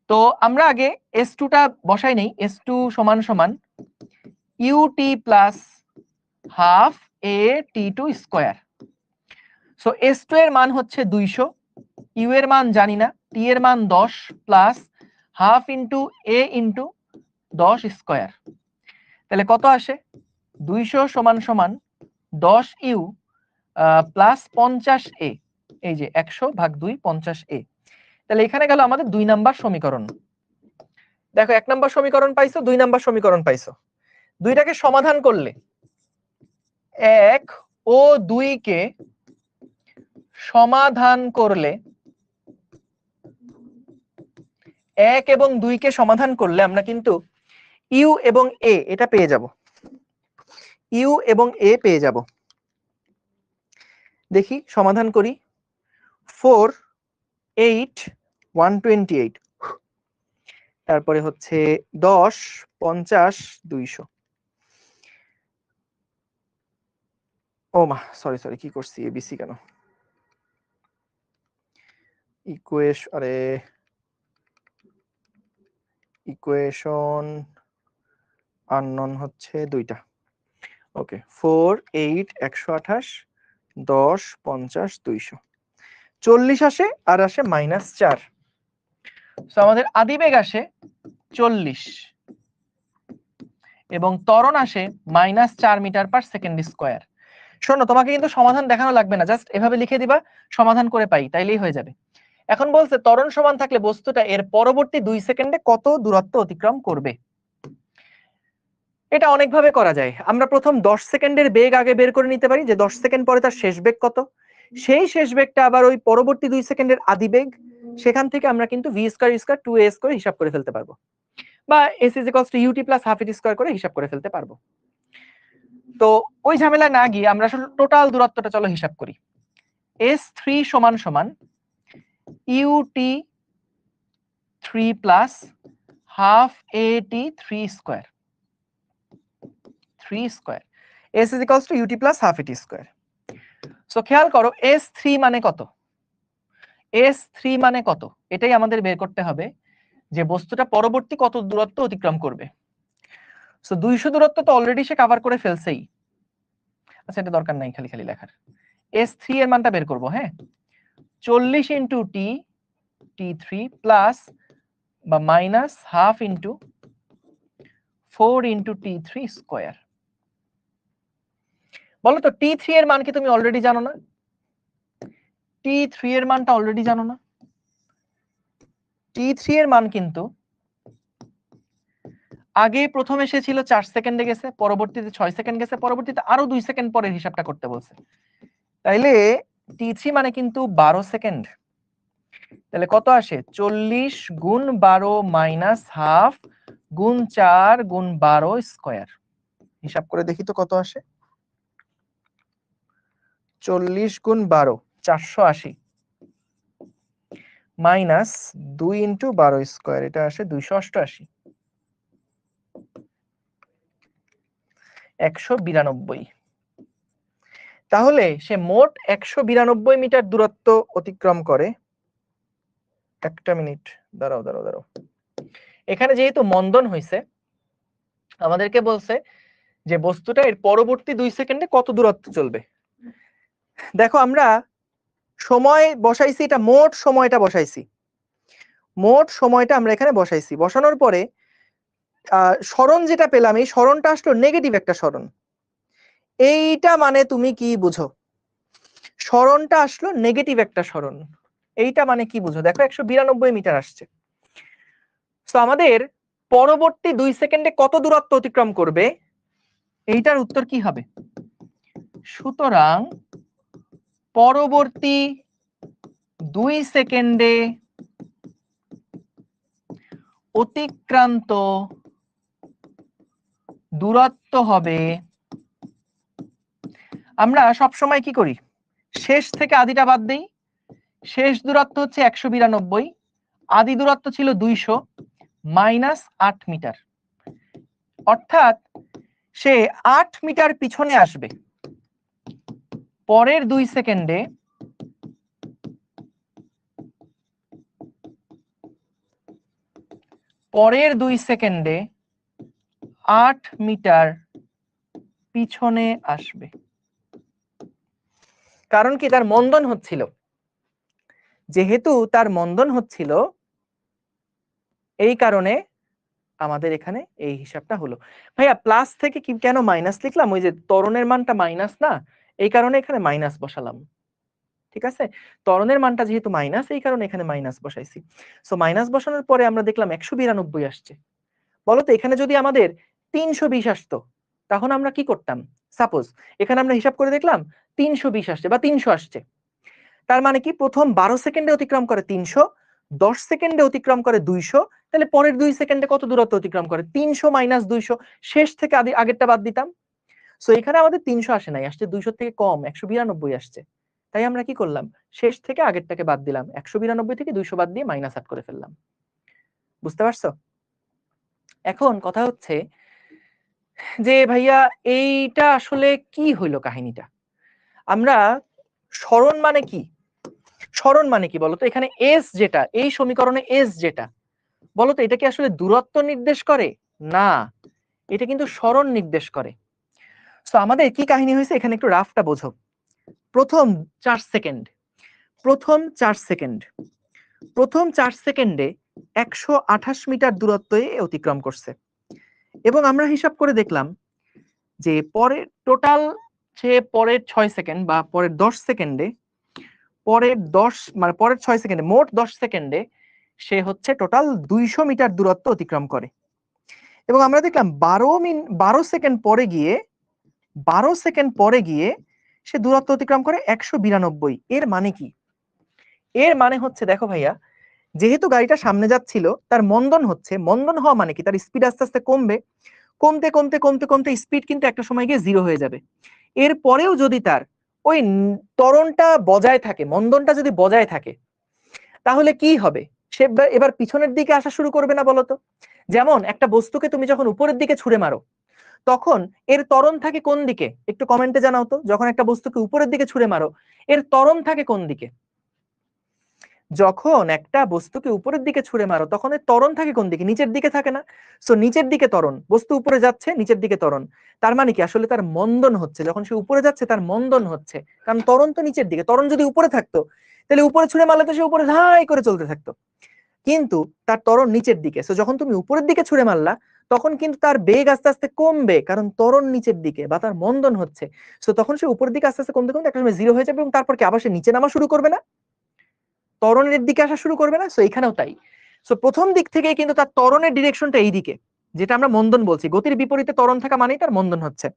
তো আমরা আগে s2 টা বসাই নেই। s2 সমান সমান ut plus half a t2 square. So s2 এর মান হচ্ছে 200, u এর মান জানি না, t এর মান 10 plus half into a into 10 square. তাহলে কত আসে? 200 সমান সমান 10u প্লাস 50a, এই যে 100 ভাগ 2 50a। তাহলে এখানে গেল আমাদের 2 নাম্বার সমীকরণ। দেখো 1 নাম্বার সমীকরণ পাইছো, 2 নাম্বার সমীকরণ পাইছো। দুইটাকে সমাধান করলে 1 ও 2 কে সমাধান করলে 1 এবং 2 কে সমাধান করলে আমরা কিন্তু ইউ এবং এ এটা পেয়ে যাব, ইউ এবং এ পেয়ে যাব। দেখি সমাধান করি। 4 8 128, তারপরে হচ্ছে 10 50 200। ও মা, সরি সরি, কি করছি, এবিসি কেন ইকুয়েশন, আরে ইকুয়েশন আননোন হচ্ছে দুইটা। ওকে, 4 8 128 10 50 200, 40 আসে আর আসে -4। সো আমাদের আদিবেগ আসে 40 এবং ত্বরণ আসে -4 মিটার পার সেকেন্ড স্কয়ার। শোনো, তোমাকে কিন্তু সমাধান দেখানো লাগবে না, জাস্ট এভাবে লিখে দিবা সমাধান করে পাই, তাইলেই হয়ে যাবে। এখন বলছে ত্বরণ সমান থাকলে বস্তুটা এর পরবর্তী 2 সেকেন্ডে কত দূরত্ব অতিক্রম করবে। এটা অনেকভাবে করা যায়। আমরা প্রথম 10 সেকেন্ডের বেগ আগে বের করে নিতে পারি, যে 10 সেকেন্ড পরে তার শেষ বেগ কত, সেই শেষ বেগটা আবার ওই পরবর্তী 2 সেকেন্ডের আদি বেগ, সেখান থেকে আমরা কিন্তু v স্কয়ার 2as করে হিসাব করে ফেলতে পারবো, বা s = ut + half a t square করে হিসাব করে ফেলতে পারবো। তো ওই ঝামেলা না গিয়ে আমরা আসলে টোটাল দূরত্বটা চলো হিসাব করি। s3 সমান সমান ut 3 plus half at 3 square, 3 square. s = ut + half at square. So খেয়াল করো S3 মানে কত, S3 মানে কত, এটাই আমাদের বের করতে হবে যে বস্তুটা পরবর্তী কত দূরত্ব অতিক্রম করবে। সো 200 দূরত্ব তো অলরেডি সে কভার করে ফেলছেই, আচ্ছা এটা দরকার নাই খালি খালি লেখার। S3 এর মানটা বের করব, হ্যাঁ 40 ইন্টু টি T3 প্লাস বা minus half into 4 into T3 square. বলো তো T3 এর মান কি তুমি অলরেডি জানো না? T3 এর মানটা অলরেডি জানো না? T3 এর মান কিন্তু আগে প্রথম এসেছিল 4 সেকেন্ডে গেছে, পরবর্তীতে 6 সেকেন্ড গেছে, পরবর্তীতে আরো 2 সেকেন্ড পরে হিসাবটা করতে বলছে। তাইলে T3 মানে কিন্তু 12 সেকেন্ড। তাহলে কত আসে 40 গুণ 12 মাইনাস হাফ গুণ 4 গুণ 12 স্কয়ার। হিসাব করে দেখি তো কত আসে। 40 গুণ 12 480 মাইনাস 2 ইন্টু 12 স্কয়ার, এটা আসে 288 192। তাহলে সে মোট 192 মিটার দূরত্ব অতিক্রম করে। একটা মিনিট দাঁড়াও দাঁড়াও দাঁড়াও, এখানে যেহেতু মন্দন হয়েছে আমাদেরকে বলছে যে বস্তুটা এর পরবর্তী 2 সেকেন্ডে কত দূরত্ব চলবে। দেখো আমরা সময় বসাইছি, এটা মোট সময়টা বসাইছি, মোট সময়টা আমরা এখানে বসাইছি। বসানোর পরে সরণ যেটা পেলাম, এই সরণটা আসলো নেগেটিভ একটা সরণ। এইটা মানে তুমি কি বুঝো? সরণটা আসলো নেগেটিভ একটা সরণ, এইটা মানে কি বুঝো? দেখো 192 মিটার আসছে। তো আমাদের পরবর্তী 2 সেকেন্ডে কত দূরত্ব অতিক্রম করবে, এইটার উত্তর কি হবে? সুতরাং পরবর্তী 2 সেকেন্ডে অতিক্রান্ত দূরত্ব হবে, আমরা সব সময় কি করি শেষ থেকে আদিটা বাদ দেই। শেষ দূরত্ব হচ্ছে 192, আদি দূরত্ব ছিল 200 মাইনাস 8 মিটার, অর্থাৎ সে 8 মিটার পিছনে আসবে। পরের 2 সেকেন্ডে পরের 2 সেকেন্ডে 8 মিটার পিছনে আসবে। কারণ কি তার মন্দন হচ্ছিল, যেহেতু তার মন্দন হচ্ছিল এই কারণে আমাদের এখানে এই হিসাবটা হলো। ভাইয়া প্লাস থেকে কি কেন মাইনাস লিখলাম? ওই যে ত্বরণের মানটা মাইনাস না, এই কারণে এখানে মাইনাস বসালাম। ঠিক আছে, ত্বরণের মানটা যেহেতু মাইনাস এই কারণে এখানে মাইনাস বসাইছি। সো মাইনাস বসানোর পরে আমরা দেখলাম 192 আসছে। বলতো এখানে যদি আমাদের 320 আসতো তখন আমরা কি করতাম? সাপোজ এখানে আমরা হিসাব করে দেখলাম 320 আসছে বা 300 আসছে, তার মানে কি প্রথম 12 সেকেন্ডে অতিক্রম করে 300, 10 সেকেন্ডে অতিক্রম করে 200, তাহলে পরের 2 সেকেন্ডে কত দূরত্ব অতিক্রম করে? 300 মাইনাস 200, শেষ থেকে আগেরটা বাদ দিতাম। সো এখানে আমাদের 300 আসে নাই, আসছে 200 থেকে কম 192 আসছে। তাই আমরা কি করলাম? শেষ থেকে আগেরটাকে বাদ দিলাম, 192 থেকে 200 বাদ দিয়ে মাইনাস 8 করে ফেললাম। বুঝতে পারছো? এখন কথা হচ্ছে যে ভাইয়া এইটা আসলে কি হইলো কাহিনীটা? আমরা সরণ মানে কি, সরণ মানে কি বলতো? এখানে এস যেটা, এই সমীকরণে এস যেটা, বলতো এটা কি আসলে দূরত্ব নির্দেশ করে? না, এটা কিন্তু সরণ নির্দেশ করে। তো আমাদের কি কাহিনী হয়েছে এখানে একটু রাফটা বোঝো। প্রথম 4 সেকেন্ড, প্রথম 4 সেকেন্ড, প্রথম 4 সেকেন্ডে 128 মিটার দূরত্বে অতিক্রম করছে, এবং আমরা হিসাব করে দেখলাম যে পরের টোটাল সে পরের 6 সেকেন্ড বা পরের 10 সেকেন্ডে, পরের 10 মানে পরের 6 সেকেন্ডে মোট 10 সেকেন্ডে সে হচ্ছে টোটাল 200 মিটার দূরত্ব অতিক্রম করে। এবং আমরা দেখলাম 12 সেকেন্ড পরে গিয়ে 12 সেকেন্ড পরে গিয়ে সে দূরত্ব অতিক্রম করে 192। এর মানে কি? এর মানে হচ্ছে দেখো ভাইয়া, যেহেতু গাড়িটা সামনে যাচ্ছিল তার মন্দন হচ্ছে, মন্দন হওয়া মানে কি তার স্পিড আস্তে আস্তে কমবে, কমতে কমতে কমতে কমতে স্পিড কিন্তু একটা সময় গিয়ে 0 হয়ে যাবে। এর পরেও যদি তার ওই ত্বরণটা বজায় থাকে, মন্দনটা যদি বজায় থাকে, তাহলে কি হবে? সে এবার পিছনের দিকে আসা শুরু করবে না বলতো? যেমন একটা বস্তুকে তুমি যখন উপরের দিকে ছুঁড়ে মারো, তখন এর ত্বরণ থাকে কোন দিকে? একটু কমেন্টে জানাও তো। যখন একটা বস্তুকে উপরের দিকে ছুঁড়ে মারো, এর ত্বরণ থাকে কোন দিকে? যখন একটা বস্তুকে উপরের দিকে ছুঁড়ে মারো তখন এর ত্বরণ থাকে কোন দিকে? নিচের দিকে থাকে না? সো নিচের দিকে ত্বরণ, বস্তু উপরে যাচ্ছে, নিচের দিকে ত্বরণ। তার মানে কি? আসলে তার মন্দন হচ্ছে। যখন সে উপরে যাচ্ছে তার মন্দন হচ্ছে, কারণ ত্বরণ তো নিচের দিকে। ত্বরণ যদি উপরে থাকতো তাহলে উপরে ছুঁড়ে মারলে তো সে উপরে ধাই করে চলতে থাকতো, কিন্তু তার ত্বরণ নিচের দিকে। সো যখন তুমি উপরের দিকে ছুঁড়ে মারলা তখন কিন্তু তার বেগ আস্তে আস্তে কমবে, কারণ ত্বরণ নিচের দিকে বা তার মন্দন হচ্ছে। সো তখন সে উপরের দিকে আস্তে আস্তে কমতে কমতে একটা সময় জিরো হয়ে যাবে, এবং তারপর কি আবার সে নিচে নামা শুরু করবে না? ত্বরণের দিকে আসা শুরু করবে না? সো এখানেও তাই। সো প্রথম দিক থেকে কিন্তু তার ত্বরণের ডিরেকশনটা এই দিকে, যেটা আমরা মন্দন বলছি। গতির বিপরীতে ত্বরণ থাকা মানেই তার মন্দন হচ্ছে।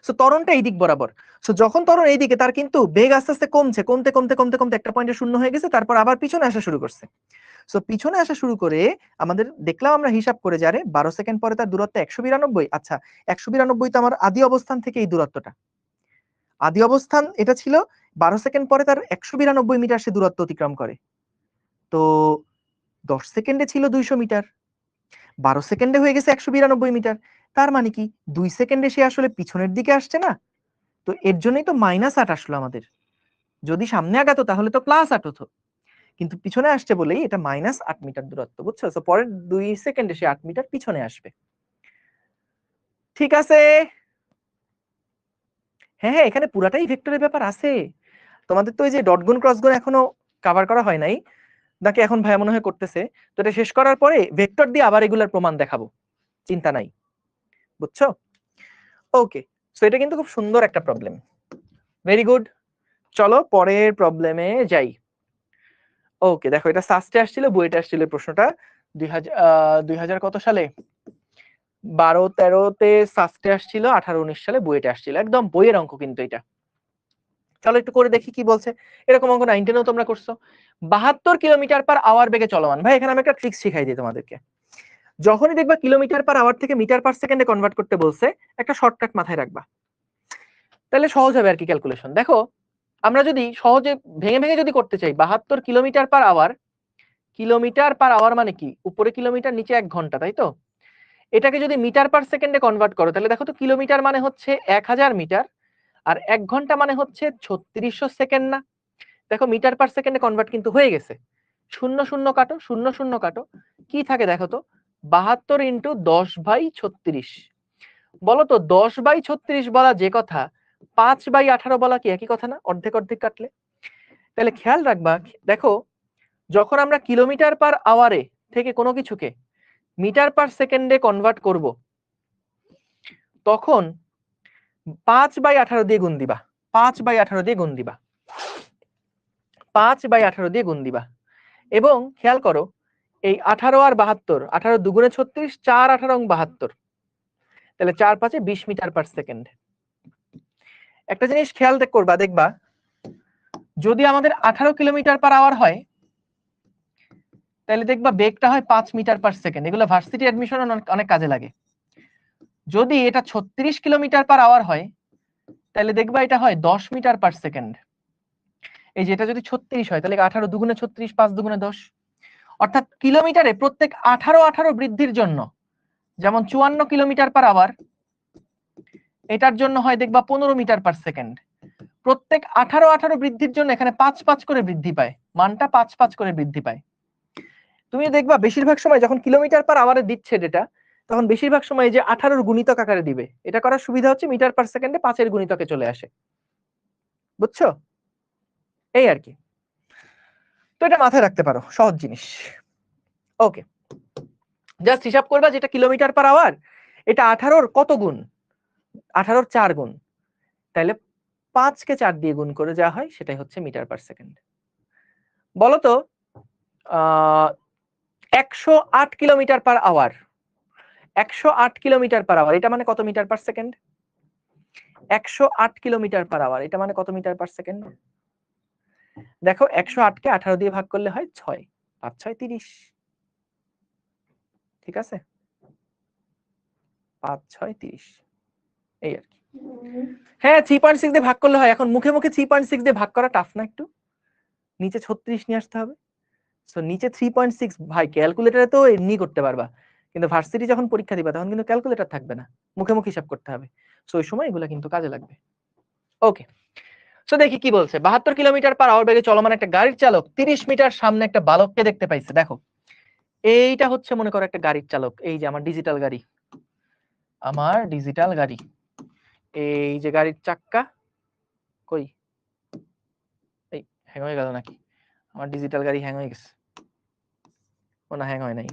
সো ত্বরণটা এই দিক বরাবর। সো যখন ত্বরণ এই দিকে, তার কিন্তু বেগ আস্তে আস্তে কমছে, কমতে কমতে কমতে কমতে একটা পয়েন্টে শূন্য হয়ে গেছে, তারপর আবার পিছনে আসা শুরু করছে। সো পিছনে আসা শুরু করে আমাদের দেখলাম আমরা হিসাব করে যারে 12 সেকেন্ড পরে তার দূরত্ব 192। আচ্ছা, 192 তো আমার আদি অবস্থান থেকে এই দূরত্বটা। আদি অবস্থান এটা ছিল, 12 সেকেন্ড পরে তার 192 মিটার সে দূরত্ব অতিক্রম করে। তো 10 সেকেন্ডে ছিল 200 মিটার, 12 সেকেন্ডে হয়ে গেছে 192 মিটার। তার মানে কি 2 সেকেন্ডে সে আসলে পিছনের দিকে আসছে না? তো এর জন্যই তো -8 আসলো আমাদের। যদি সামনে আগাতো তাহলে তো +8 হতো, কিন্তু পিছনে আসছে বলেই এটা -8 মিটার দূরত্ব, বুঝছো? সো পরের 2 সেকেন্ডে সে 8 মিটার পিছনে আসবে। ঠিক আছে। হ্যাঁ হ্যাঁ, এখানে পুরাটাই ভেক্টরের ব্যাপার আছে। তোমাদের তো ওই যে ডট গুণ ক্রস গুণ এখনো কভার করা হয় নাই নাকি? এখন ভাইয়া মনে হয় করতেছে। তো এটা শেষ করার পরে ভেক্টর দিয়ে আবার এগুলার প্রমাণ দেখাবো, চিন্তা নাই, বুঝছো? ওকে, সো এটা কিন্তু খুব সুন্দর একটা প্রবলেম। ভেরি গুড, চলো পরের প্রবলেমে যাই। ওকে, দেখো এটা সাস্টে আসছিল, বইটা আসছিল প্রশ্নটা 2000 কত সালে? 12-13-তে সাস্টে আসছিল, 18-19 সালে বইটা আসছিল। একদম বইয়ের অঙ্ক কিন্তু এটা। চলো একটু করে দেখি কি বলছে। এরকম অঙ্ক 9 টেনেও তোমরা করছো। 72 কিলোমিটার পার আওয়ার বেগে চলমান। ভাই এখানে আমি একটা ট্রিক্স শিখাই দিই তোমাদেরকে। যখনই দেখবা কিলোমিটার পার আওয়ার থেকে মিটার পার সেকেন্ডে কনভার্ট করতে বলছে, একটা শর্টকাট মাথায় রাখবা, তাহলে সহজ হবে আর কি ক্যালকুলেশন। দেখো আমরা যদি সহজে ভেঙে ভেঙে যদি করতে চাই, 72 kilometre per hour, kilometre per hour মানে কি? উপরে কিলোমিটার, নিচে 1 ঘন্টা, তাই তো? এটাকে যদি মিটার পার সেকেন্ডে কনভার্ট করো তাহলে দেখো তো, কিলোমিটার মানে হচ্ছে 1000 মিটার, আর 1 ঘন্টা মানে হচ্ছে 3600 সেকেন্ড না? দেখো মিটার পার সেকেন্ডে কনভার্ট কিন্তু হয়ে গেছে। শূন্য শূন্য কাটো, শূন্য শূন্য কাটো, কি থাকে দেখো তো? 72 ইন্টু 10/36। বলো তো 10/36 বলা যে কথা, 5/18 বলা কি একই কথা না? অর্ধেক অর্ধেক কাটলে। তাহলে খেয়াল রাখবা, দেখো যখন আমরা কিলোমিটার পার আওয়ারে থেকে কোনো কিছুকে মিটার পার সেকেন্ডে কনভার্ট করব, তখন 5/18 দিয়ে গুণ দিবা, 5/18 দিয়ে গুণ দিবা, 5/18 দিয়ে গুণ দিবা। এবং খেয়াল করো, এই 18 আর 72, 18 দুগুণে 36, 4 18 72, তাহলে 4 5 20 মিটার পার সেকেন্ড। একটা জিনিস খেয়াল করবা, দেখবা যদি আমাদের 18 কিলোমিটার পার আওয়ার হয় তাহলে দেখবা বেগটা হয় 5 মিটার পার সেকেন্ড। এগুলো ভার্সিটি অ্যাডমিশন অনেক কাজে লাগে। যদি এটা 36 কিলোমিটার পার আওয়ার হয় তাহলে দেখবা এটা হয় 10 মিটার পার সেকেন্ড। এই যে এটা যদি 36 হয় তাহলে 18 দুগুণে 36, 5 দুগুণে 10, অর্থাৎ কিলোমিটারে প্রত্যেক 18 বৃদ্ধির জন্য, যেমন 54 কিলোমিটার পার আওয়ার, এটার জন্য হয় দেখবা 15 মিটার পার সেকেন্ড। প্রত্যেক 18 বৃদ্ধির জন্য এখানে 5 5 করে বৃদ্ধি পায়, মানটা 5 5 করে বৃদ্ধি পায়। তুমি দেখবা বেশিরভাগ সময় যখন কিলোমিটার পার আওয়ারে দিচ্ছে ডেটা, তখন বেশিরভাগ সময় যে 18 গুণিতক আকারে দিবে। এটা করার সুবিধা হচ্ছে মিটার পার সেকেন্ডে 5 এর গুণিতকে চলে আসে, বুঝছো? এই আর কি। তো এটা মাথায় রাখতে পারো, সহজ জিনিস। ওকে, জাস্ট হিসাব করবা যেটা কিলোমিটার পার আওয়ার, এটা 18-র কত গুণ? 18-র 4 গুণ। তাহলে 5 কে 4 দিয়ে গুণ করে যা হয় সেটাই হচ্ছে মিটার পার সেকেন্ড। বলো তো 108 kilometre per hour, 108 kilometre per hour এটা মানে কত metre per second? 108 kilometre per hour এটা মানে কত মিটার পার সেকেন্ড? দেখো 108 কে 18 দিয়ে ভাগ করলে হয় 6, 5 6 30। ঠিক আছে, 5 6 30, এই আর কি। হ্যাঁ 3.6 দিয়ে ভাগ করলে হয়। এখন মুখে মুখে 3.6 দিয়ে ভাগ করা টাফ না? একটু নিচে 36 নিয়ে আসতে হবে। সো নিচে 3.6 ভাই ক্যালকুলেটরে তো এমনি করতে পারবা, কিন্তু ভার্সিটি যখন পরীক্ষা দিবা তখন কিন্তু ক্যালকুলেটর থাকবে না, মুখে মুখে হিসাব করতে হবে। সো ওই সময় এগুলো কিন্তু কাজে লাগবে। ওকে, সো দেখি কি বলছে। 72 কিলোমিটার পার আওয়ার বেগে চলমান একটা গাড়ির চালক 30 মিটার সামনে একটা বালককে দেখতে পাইছে। দেখো এইটা হচ্ছে মনে করো একটা গাড়ির চালক, এই যে আমার ডিজিটাল গাড়ি, আমার ডিজিটাল গাড়ি, এই যে গাড়ির চাক্কা কই, এই হ্যাং হয়ে গেল নাকি? আমার ডিজিটাল গাড়ি হ্যাং হয়ে গেছে, ও না হ্যাং হয় নাই।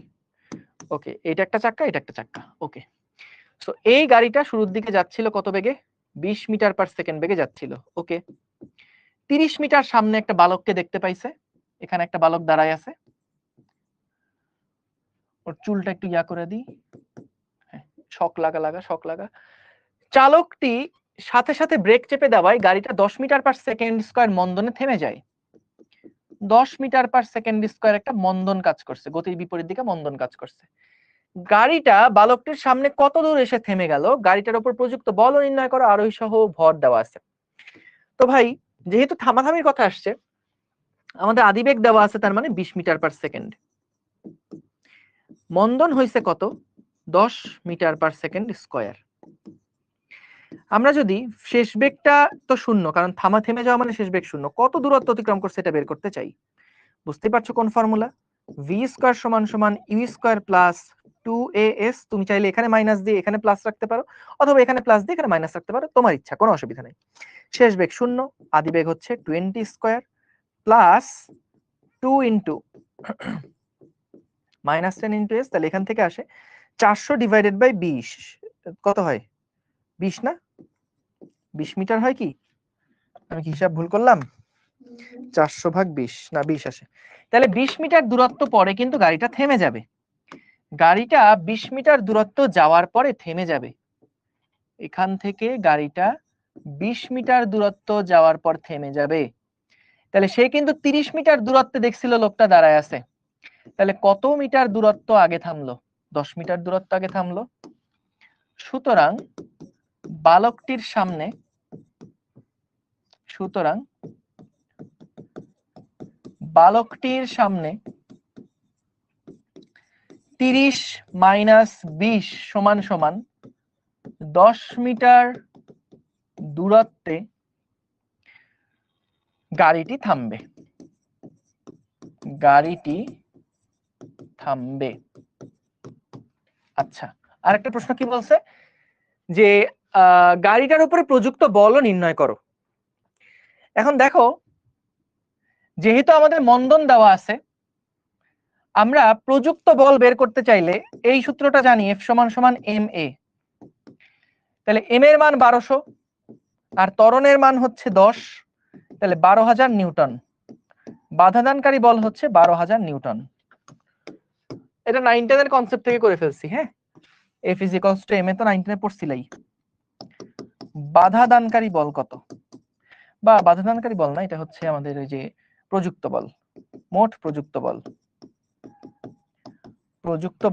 ওকে, এটা একটা চাক্কা, এটা একটা চাক্কা। ওকে, সো এই গাড়িটা শুরুর দিকে যাচ্ছিল কত বেগে? 20 মিটার পার সেকেন্ড বেগে যাচ্ছিল। ওকে, 30 মিটার সামনে একটা বালককে দেখতে পাইছে, এখানে একটা বালক দাঁড়ায় আছে, ওর চুলটা একটু ইয়া করে দিই, শক লাগা। চালকটি সাথে সাথে ব্রেক চেপে দেওয়ায় গাড়িটা 10 মিটার পার সেকেন্ড স্কয়ার মন্দনে থেমে যায়। 10 মিটার পার সেকেন্ড স্কয়ার একটা মন্দন কাজ করছে, গতির বিপরীত দিকে মন্দন কাজ করছে। গাড়িটা বালকটির সামনে কত দূর এসে থেমে গেল, গাড়িটার উপর প্রযুক্ত বল নির্ণয় করা, আরোহী সহ ভর দেওয়া আছে। তো ভাই যেহেতু থামাথামির কথা আসছে, আমাদের আদিবেগ দেওয়া আছে, তার মানে 20 মিটার পার সেকেন্ড। মন্দন হইছে কত? 10 মিটার পার সেকেন্ড স্কয়ার। আমরা যদি শেষ বেগটা তো শূন্য, কারণ থেমে যাওয়া মানে শেষ বেগ শূন্য, কত দূরত্ব অতিক্রম করছে এটা বের করতে চাই। বুঝতেই পারছো কোন ফর্মুলা? ভি স্কয়ার সমান সমান ইউ স্কয়ার প্লাস 2as। তুমি চাইলে এখানে মাইনাস দিয়ে এখানে প্লাস রাখতে পারো, অথবা এখানে প্লাস দিয়ে এখানে মাইনাস রাখতে পারো, তোমার ইচ্ছা, কোনো অসুবিধা নেই। শেষ বেগ শূন্য, আদি বেগ হচ্ছে 20 square plus 2 into minus 10 into S, তাহলে এখান থেকে আসে 400 ডিভাইডেড বাই 20, কত হয়? 20 না? 20 মিটার হয় কি? আমি কি হিসাব ভুল করলাম? 400 ভাগ 20 না 20 আসে। তাহলে 20 মিটার দূরত্ব পরে কিন্তু গাড়িটা থেমে যাবে। গাড়িটা 20 মিটার দূরত্ব যাওয়ার পরে থেমে যাবে। এখান থেকে গাড়িটা 20 মিটার দূরত্ব যাওয়ার পর থেমে যাবে। তাহলে সে কিন্তু 30 মিটার দূরত্বে দেখছিল লোকটা দাঁড়ায় আছে। তাহলে কত মিটার দূরত্ব আগে থামলো? 10 মিটার দূরত্ব আগে থামলো। সুতরাং বালকটির সামনে 30 মাইনাস 20 সমান সমান 10 মিটার দূরত্বে গাড়িটি থামবে। আচ্ছা, আরেকটা প্রশ্ন কি বলছে যে গাড়িটার উপরে প্রযুক্ত বলও নির্ণয় করো। এখন দেখো, যেহেতু আমাদের মন্দন দেওয়া আছে, আমরা প্রযুক্ত বল বের করতে চাইলে এই সূত্রটা জানি, F সমান সমান ma। তাহলে m এর মান 1200 আর ত্বরণের মান হচ্ছে 10, তাহলে 12,000 নিউটন। বাধাদানকারী বল হচ্ছে 12,000 নিউটন। এটা 9 এর কনসেপ্ট থেকে করে ফেলছি। হ্যাঁ, F is equals to ma তো 9 পড়ছিলাই। বাধাদানকারী বল কত? বা বাধাদানকারী বল না, এটা হচ্ছে আমাদের ওই যে প্রযুক্ত বল, মোট প্রযুক্ত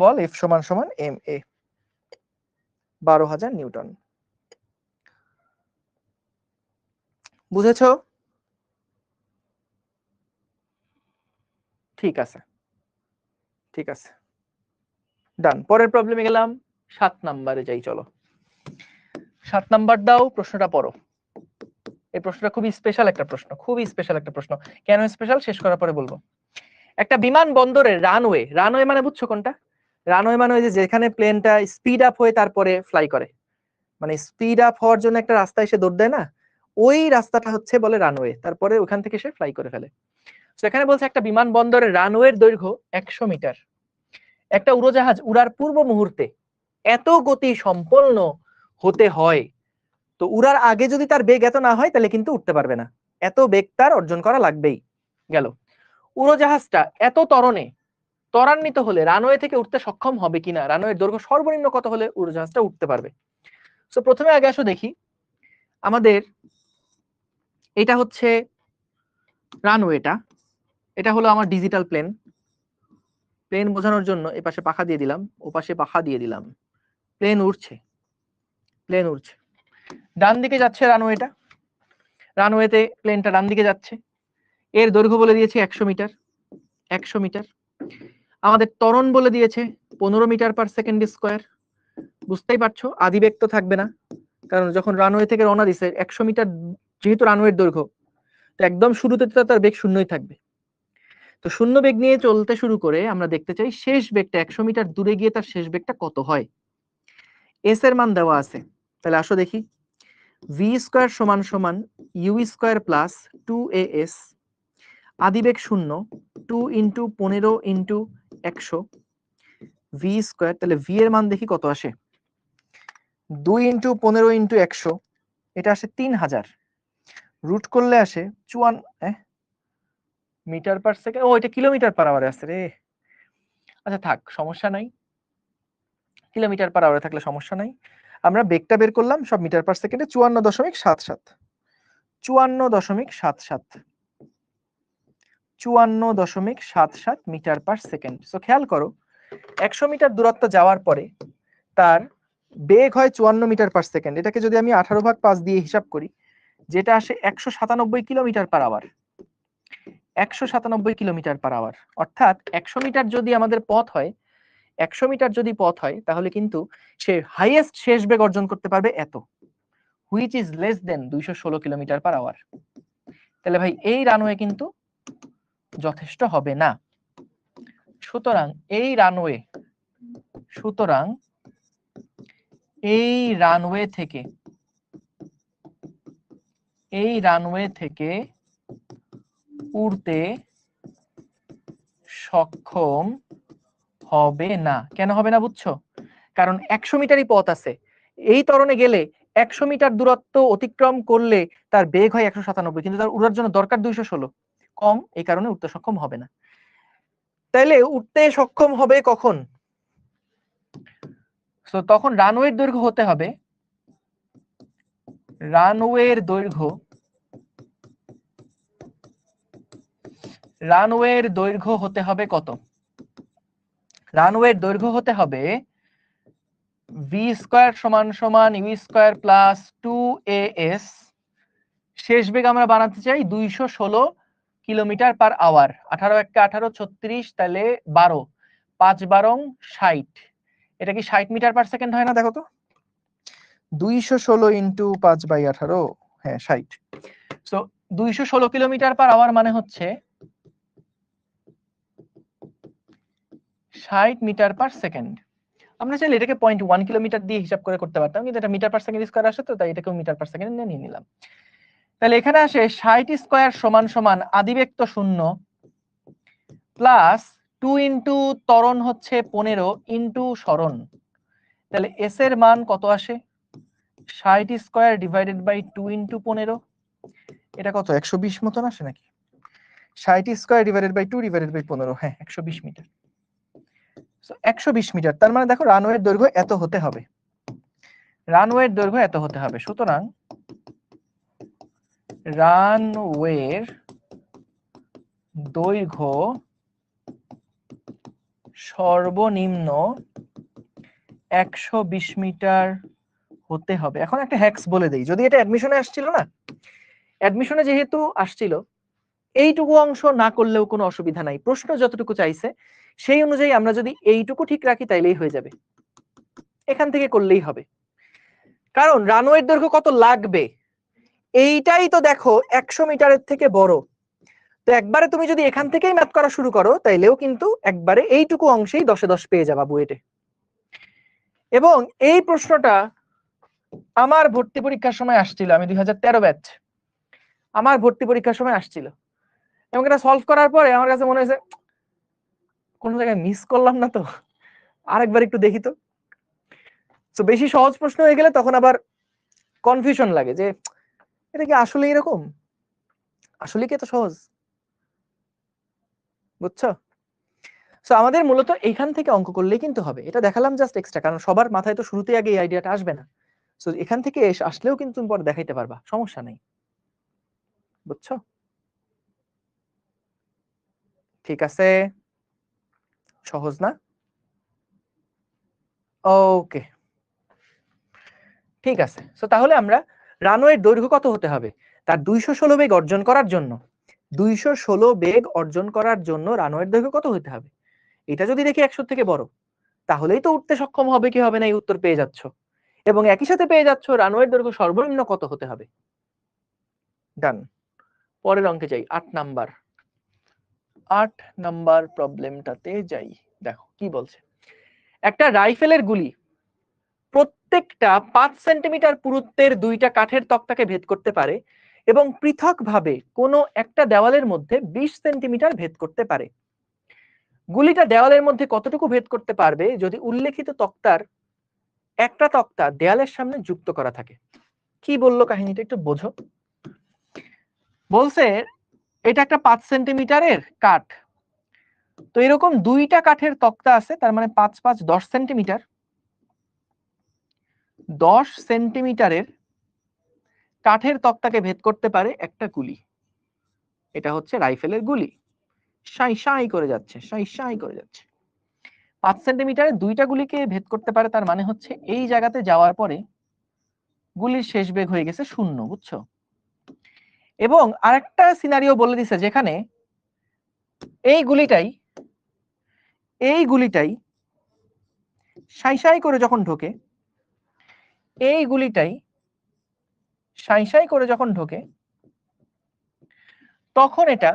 বল F সমান সমান ma, 12,000 নিউটন। বুঝেছো? ঠিক আছে, ডান। পরের প্রবলেমে গেলাম, 7 নম্বরে যাই। চলো 7 নাম্বার দাও, প্রশ্নটা পড়ো। এই প্রশ্নটা খুবই স্পেশাল একটা প্রশ্ন, কেন স্পেশাল শেষ করার পরে বলবো। একটা বিমান বন্দরের রানওয়ে মানে বুঝছো কোনটা? রানওয়ে মানে ওই যে যেখানে প্লেনটা স্পিড আপ হয়ে তারপরে ফ্লাই করে, মানে স্পিড আপ হওয়ার জন্য একটা রাস্তা এসে দৌড় দেয় না, ওই রাস্তাটা হচ্ছে বলে রানওয়ে, তারপরে ওখান থেকে সে ফ্লাই করে ফেলে। তো এখানে বলছে একটা বিমান বন্দরের রানওয়ের দৈর্ঘ্য 100 মিটার। একটা উড়োজাহাজ উড়ার পূর্ব মুহূর্তে এত গতি সম্পন্ন হতে হয়, তো উড়ার আগে যদি তার বেগ এত না হয় তাহলে কিন্তু উঠতে পারবে না, এত বেগ তার অর্জন করা লাগবেই। গেল, উড়োজাহাজটা এত ত্বরান্বিত হলে রানওয়ে থেকে উঠতে সক্ষম হবে কিনা, রানওয়ের দৈর্ঘ্য সর্বনিম্ন কত হলে উড়োজাহাজটা উঠতে পারবে। তো প্রথমে আগে আসো দেখি, আমাদের এটা হচ্ছে রানওয়েটা, এটা হলো আমার ডিজিটাল প্লেন বোঝানোর জন্য এই পাশে পাখা দিয়ে দিলাম, ও পাশে পাখা দিয়ে দিলাম। প্লেন উড়ছে, ডান দিকে যাচ্ছে রানওয়েতে প্লেনটা ডান দিকে যাচ্ছে। এর দৈর্ঘ্য বলে দিয়েছে 100 মিটার। আমাদের ত্বরণ বলে দিয়েছে 15 মিটার পার সেকেন্ড স্কোয়ার। বুঝতেই পারছো আদি বেগ তো থাকবে না, কারণ যখন রানওয়ে থেকে রওনা দিছে 100 মিটার যেহেতু রানওয়ের দৈর্ঘ্য, তো একদম শুরুতে তো তার বেগ শূন্যই থাকবে। তো শূন্য বেগ নিয়ে চলতে শুরু করে আমরা দেখতে চাই শেষ বেগটা 100 মিটার দূরে গিয়ে তার শেষ বেগটা কত হয়। এস এর মান দেওয়া আছে, তাহলে আসো দেখি। ভি স্কোয়ার সমান সমান ইউ স্কোয়ার প্লাস 2as, আদিবেগ 0, 2 ইন্টু 15 ইন্টু 100 ভি স্কোয়ার। তাহলে ভি এর মান দেখি কত আসে। 2 ইন্টু 15 ইন্টু 100, এটা আসে 3000। রুট করলে আসে 54 মিটার পার সেকেন্ড। ও এটা কিলোমিটার পার আওয়ারে আছে রে। আচ্ছা থাক, সমস্যা নাই, কিলোমিটার পার আওয়ারে থাকলে সমস্যা নাই। আমরা বেগটা বের করলাম সব মিটার পার সেকেন্ডে, 54.77, 54.77, 54.77 মিটার পার সেকেন্ড। সো খেয়াল করো 100 মিটার দূরত্ব যাওয়ার পরে তার বেগ হয় 54 মিটার পার সেকেন্ড। এটাকে যদি আমি 18/5 দিয়ে হিসাব করি, যেটা আসে 197 kilometre per hour, 197 kilometre per hour. অর্থাৎ 100 মিটার যদি আমাদের পথ হয়, 100 মিটার যদি পথ হয়, তাহলে কিন্তু সে হাইয়েস্ট শেষ বেগ অর্জন করতে পারবে এত, which is less than 216 kilometre per hour. তাহলে ভাই এই রানওয়ে কিন্তু যথেষ্ট হবে না। সুতরাং এই রানওয়ে থেকে উড়তে সক্ষম হবে না। কেন হবে না বুঝছো? কারণ 100 মিটারই পথ আছে, এই ত্বরণে গেলে 100 মিটার দূরত্ব অতিক্রম করলে তার বেগ হয় 197, কিন্তু তার উড়ার জন্য দরকার 216, কম, এই কারণে উঠতে সক্ষম হবে না। তাইলে উঠতে সক্ষম হবে কখন? তো তখন রানওয়ের দৈর্ঘ্য হতে হবে, রানওয়ের দৈর্ঘ্য হতে হবে কত? রানওয়ের দৈর্ঘ্য হতে হবে ভি স্কোয়ার সমান সমান ইউ স্কোয়ার প্লাস 2as, শেষ বেগ আমরা বানাতে চাই 216 কিলোমিটার পার আওয়ার। 18 × 1 = 18, 36, তাহলে 12, 5 × 12 = 60। এটা কি 60 মিটার পার সেকেন্ড হয় না? দেখো তো, 216 ইন্টু 5/18, হ্যাঁ 60। সো 216 কিলোমিটার পার আওয়ার মানে হচ্ছে 60 মিটার পার সেকেন্ড। আমরা চাইলে এটাকে 0.1 কিলোমিটার দিয়ে হিসাব করে করতে পারতাম, কিন্তু এটা মিটার পার সেকেন্ড স্কয়ার আসে, তো তাই এটাকেও মিটার পার সেকেন্ড নিয়ে নিলাম। তাহলে এখানে আসে 60 স্কয়ার সমান সমান আদিবেগ তো 0 প্লাস 2 ইন্টু ত্বরণ হচ্ছে 15 ইন্টু সরণ। তাহলে এস এর মান কত আসে? 60 স্কয়ার ডিভাইডেড বাই 2 ইন্টু 15, এটা কত 120 মতন আসে নাকি? 60 square divided by 2 divided by 15, হ্যাঁ 120 মিটার। সো 120 মিটার, তার মানে দেখো রানওয়ের দৈর্ঘ্য এত হতে হবে, রানওয়ের দৈর্ঘ্য এত হতে হবে। সুতরাং রানওয়ের দৈর্ঘ্য সর্বনিম্ন 120 মিটার হতে হবে। এখন একটা হ্যাক্স বলে দেই, যদি এটা অ্যাডমিশনে আসছিল না, অ্যাডমিশনে যেহেতু আসছিল, এইটুকু অংশ না করলেও কোনো অসুবিধা নাই, প্রশ্ন যতটুকু চাইছে সেই অনুযায়ী আমরা যদি এইটুকু ঠিক রাখি তাইলেই হয়ে যাবে, এখান থেকে করলেই হবে। কারণ রানওয়ের দৈর্ঘ্য কত লাগবে এইটাই তো দেখো 100 মিটারের থেকে বড়। তো একবারে তুমি যদি এখান থেকেই ম্যাথ করা শুরু করো, তাইলেও কিন্তু একবারে এইটুকু অংশেই 10-এ 10 পেয়ে যাবা বুয়েটে। এবং এই প্রশ্নটা আমার ভর্তি পরীক্ষার সময় আসছিল, আমি 2013 ব্যাচ, আমার ভর্তি পরীক্ষার সময় আসছিল, এবং এটা সলভ করার পরে আমার কাছে মনে হয়েছে কোন জায়গায় মিস করলাম না তো, আরেকবার একটু দেখি তো। তো বেশি সহজ প্রশ্ন হয়ে গেলে তখন আবার কনফিউশন লাগে যে এটা কি আসলে এরকম, আসলে কি এত সহজ, বুঝছো? সো আমাদের মূলত এখান থেকে অঙ্ক করলেই কিন্তু হবে, এটা দেখালাম জাস্ট এক্সট্রা, কারণ সবার মাথায় তো শুরুতেই আগে এই আইডিয়াটা আসবে না। সো এখান থেকে আসলেও কিন্তু তুমি পরে দেখাইতে পারবা, সমস্যা নেই, বুঝছো? ঠিক আছে, সহজ না? ওকে, ঠিক আছে। সো তাহলে আমরা রানওয়ের দৈর্ঘ্য কত হতে হবে, তার 216 বেগ অর্জন করার জন্য, 216 বেগ অর্জন করার জন্য রানওয়ের দৈর্ঘ্য কত হতে হবে, এটা যদি দেখি 100 থেকে বড়, তাহলেই তো উঠতে সক্ষম হবে কি হবে না এই উত্তর পেয়ে যাচ্ছ, এবং একই সাথে পেয়ে যাচ্ছ রানওয়ের দৈর্ঘ্য সর্বনিম্ন কত হতে হবে। ডান। পরের অঙ্কে যাই, 8 নাম্বার প্রবলেমটাতে যাই। দেখো কি বলছে, একটা রাইফেলের গুলি প্রত্যেকটা 5 সেন্টিমিটার পুরুত্বের দুইটা কাঠের তক্তাকে ভেদ করতে পারে এবং পৃথকভাবে কোনো একটা দেওয়ালের মধ্যে 20 সেন্টিমিটার ভেদ করতে পারে। গুলিটা দেওয়ালের মধ্যে কতটুকু ভেদ করতে পারবে যদি উল্লেখিত তক্তার একটা তক্তা দেয়ালের সামনে যুক্ত করা থাকে? কি বললো কাহিনীটা একটু বোঝো। বলছে এটা একটা 5 সেন্টিমিটারের কাঠ, তো এরকম দুইটা কাঠের তক্তা আছে, তার মানে 5 5 10 সেন্টিমিটার। 10 সেন্টিমিটারের কাঠের তক্তাকে ভেদ করতে পারে একটা গুলি। এটা হচ্ছে রাইফেলের গুলি, সাই সাই করে যাচ্ছে, সাই সাই করে যাচ্ছে। 5 সেন্টিমিটারের দুইটা গুলিকে ভেদ করতে পারে, তার মানে হচ্ছে এই জায়গাতে যাওয়ার পরে গুলির শেষ বেগ হয়ে গেছে 0, বুঝছো? এবং আরেকটা সিনারিও বলে দিছে যেখানে এই গুলিটাই সাই সাই করে যখন ঢোকে, এই গুলিটাই সাই সাই করে যখন ঢোকে, তখন এটা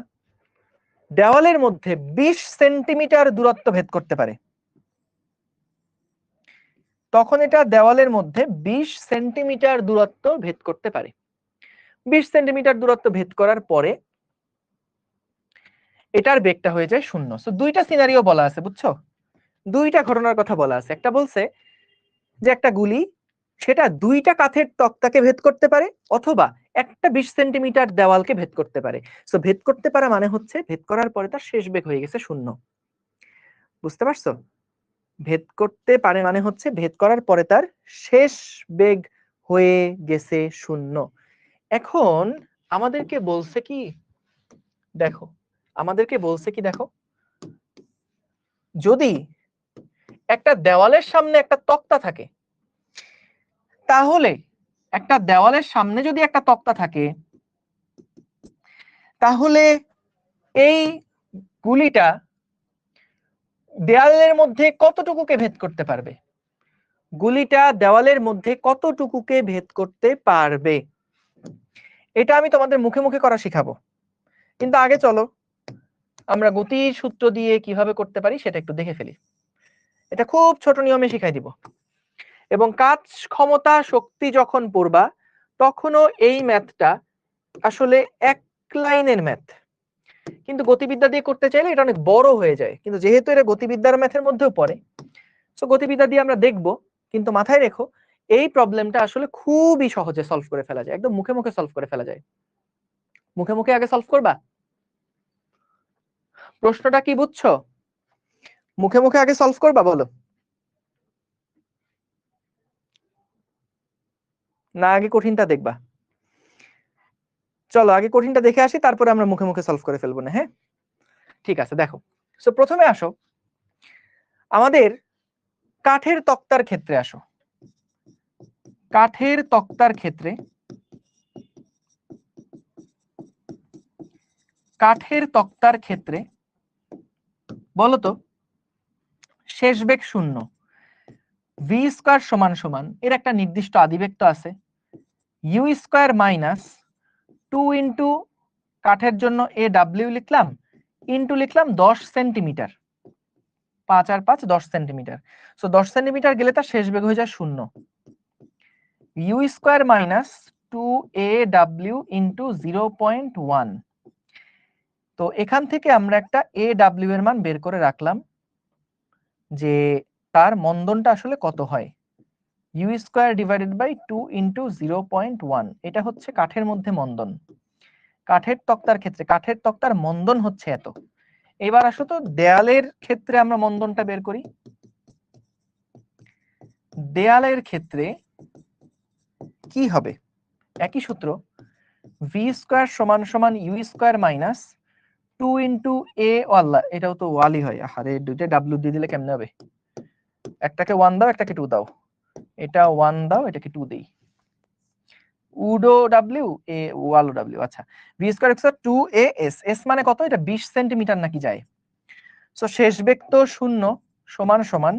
দেওয়ালের মধ্যে 20 সেন্টিমিটার দূরত্ব ভেদ করতে পারে। তখন এটা দেওয়ালের মধ্যে 20 সেন্টিমিটার দূরত্ব ভেদ করতে পারে। 20 সেন্টিমিটার দূরত্ব ভেদ করার পরে এটার বেগটা হয়ে যায় 0। সো দুইটা সিনারিও বলা আছে, বুঝছো? দুইটা ঘটনার কথা বলা আছে। একটা বলছে যে একটা গুলি সেটা দুইটা কাঠের তক্তাকে ভেদ করতে পারে অথবা একটা 20 সেন্টিমিটার দেওয়ালকে ভেদ করতে পারে। সো ভেদ করতে পারা মানে হচ্ছে ভেদ করার পরে তার শেষ বেগ হয়ে গেছে 0। বুঝতে পারছো? ভেদ করতে পারে মানে হচ্ছে ভেদ করার পরে তার শেষ বেগ হয়ে গেছে 0। এখন আমাদেরকে বলছে কি দেখো, যদি একটা দেওয়ালের সামনে একটা তক্তা থাকে, তাহলে একটা দেওয়ালের সামনে যদি একটা তক্তা থাকে, তাহলে এই গুলিটা দেওয়ালের মধ্যে কতটুকুকে ভেদ করতে পারবে? গুলিটা দেওয়ালের মধ্যে কতটুকুকে ভেদ করতে পারবে? এটা আমি তোমাদের মুখে মুখে করা শিখাবো, কিন্তু আগে চলো আমরা গতির সূত্র দিয়ে কিভাবে করতে পারি সেটা একটু দেখে ফেলি। এটা খুব ছোট নিয়মে শিখাই দিব, এবং কাজ ক্ষমতা শক্তি যখন পড়বা তখনও এই ম্যাথটা আসলে এক লাইনের ম্যাথ, কিন্তু গতিবিদ্যা দিয়ে করতে চাইলে এটা অনেক বড় হয়ে যায়। কিন্তু যেহেতু এটা গতিবিদ্যার ম্যাথের মধ্যেও পড়ে, সো গতিবিদ্যা দিয়ে আমরা দেখব। কিন্তু মাথায় রেখো এই প্রবলেমটা আসলে খুবই সহজে সলভ করে ফেলা যায়, একদম মুখে মুখে সলভ করে ফেলা যায়। মুখে মুখে আগে সলভ করবা? প্রশ্নটা কি বুঝছো? মুখে মুখে আগে সলভ করবা বলো, না আগে কঠিনটা দেখবা? চলো আগে কঠিনটা দেখে আসি, তারপরে আমরা মুখে মুখে সলভ করে ফেলবো না, হ্যাঁ? ঠিক আছে, দেখো। সো প্রথমে আসো আমাদের কাঠের তক্তার ক্ষেত্রে আসো। কাঠের তক্তার ক্ষেত্রে বলতো শেষ বেগ 0, ভি স্কয়ার সমান সমান এর একটা নির্দিষ্ট আদিবেগ তো আছে, ইউ স্কয়ার মাইনাস 2 ইন্টু কাঠের জন্য এ ডাব্লিউ লিখলাম, ইন্টু লিখলাম 10 সেন্টিমিটার, 5 আর 5 10 সেন্টিমিটার। সো 10 সেন্টিমিটার গেলে তার শেষ বেগ হয়ে যায় 0। U square minus 2aw into 0.1। তো এখান থেকে আমরা একটা aw এর মান বের করে রাখলাম যে তার মন্দনটা আসলে কত হয়, u square divided by 2 into 0.1। এটা হচ্ছে কাঠের মধ্যে মন্দন। কাঠের তক্তার ক্ষেত্রে কাঠের তক্তার মন্দন হচ্ছে এত। এবার আসো তো দেয়ালের ক্ষেত্রে আমরা মন্দনটা বের করি। দেয়ালের ক্ষেত্রে কি হবে? একই সূত্র, ভি স্কয়ার সমান সমান ইউ স্কয়ার মাইনাস 2 ইন্টু এ ওয়াল্লা, এটাও তো ওয়ালি হয়, আরে দুইটা ডাব্লিউ দিয়ে দিলে কেমনে হবে? একটাকে 1 দাও একটাকে 2 দাও, এটা 1 দাও এটাকে 2 দেই, উডো ডাব্লিউ এ ওয়ালো ডাব্লিউ। আচ্ছা, V square x 2 A S, S মানে কত? এটা 20 সেন্টিমিটার নাকি যায়। সো শেষ বেগ তো 0 সমান সমান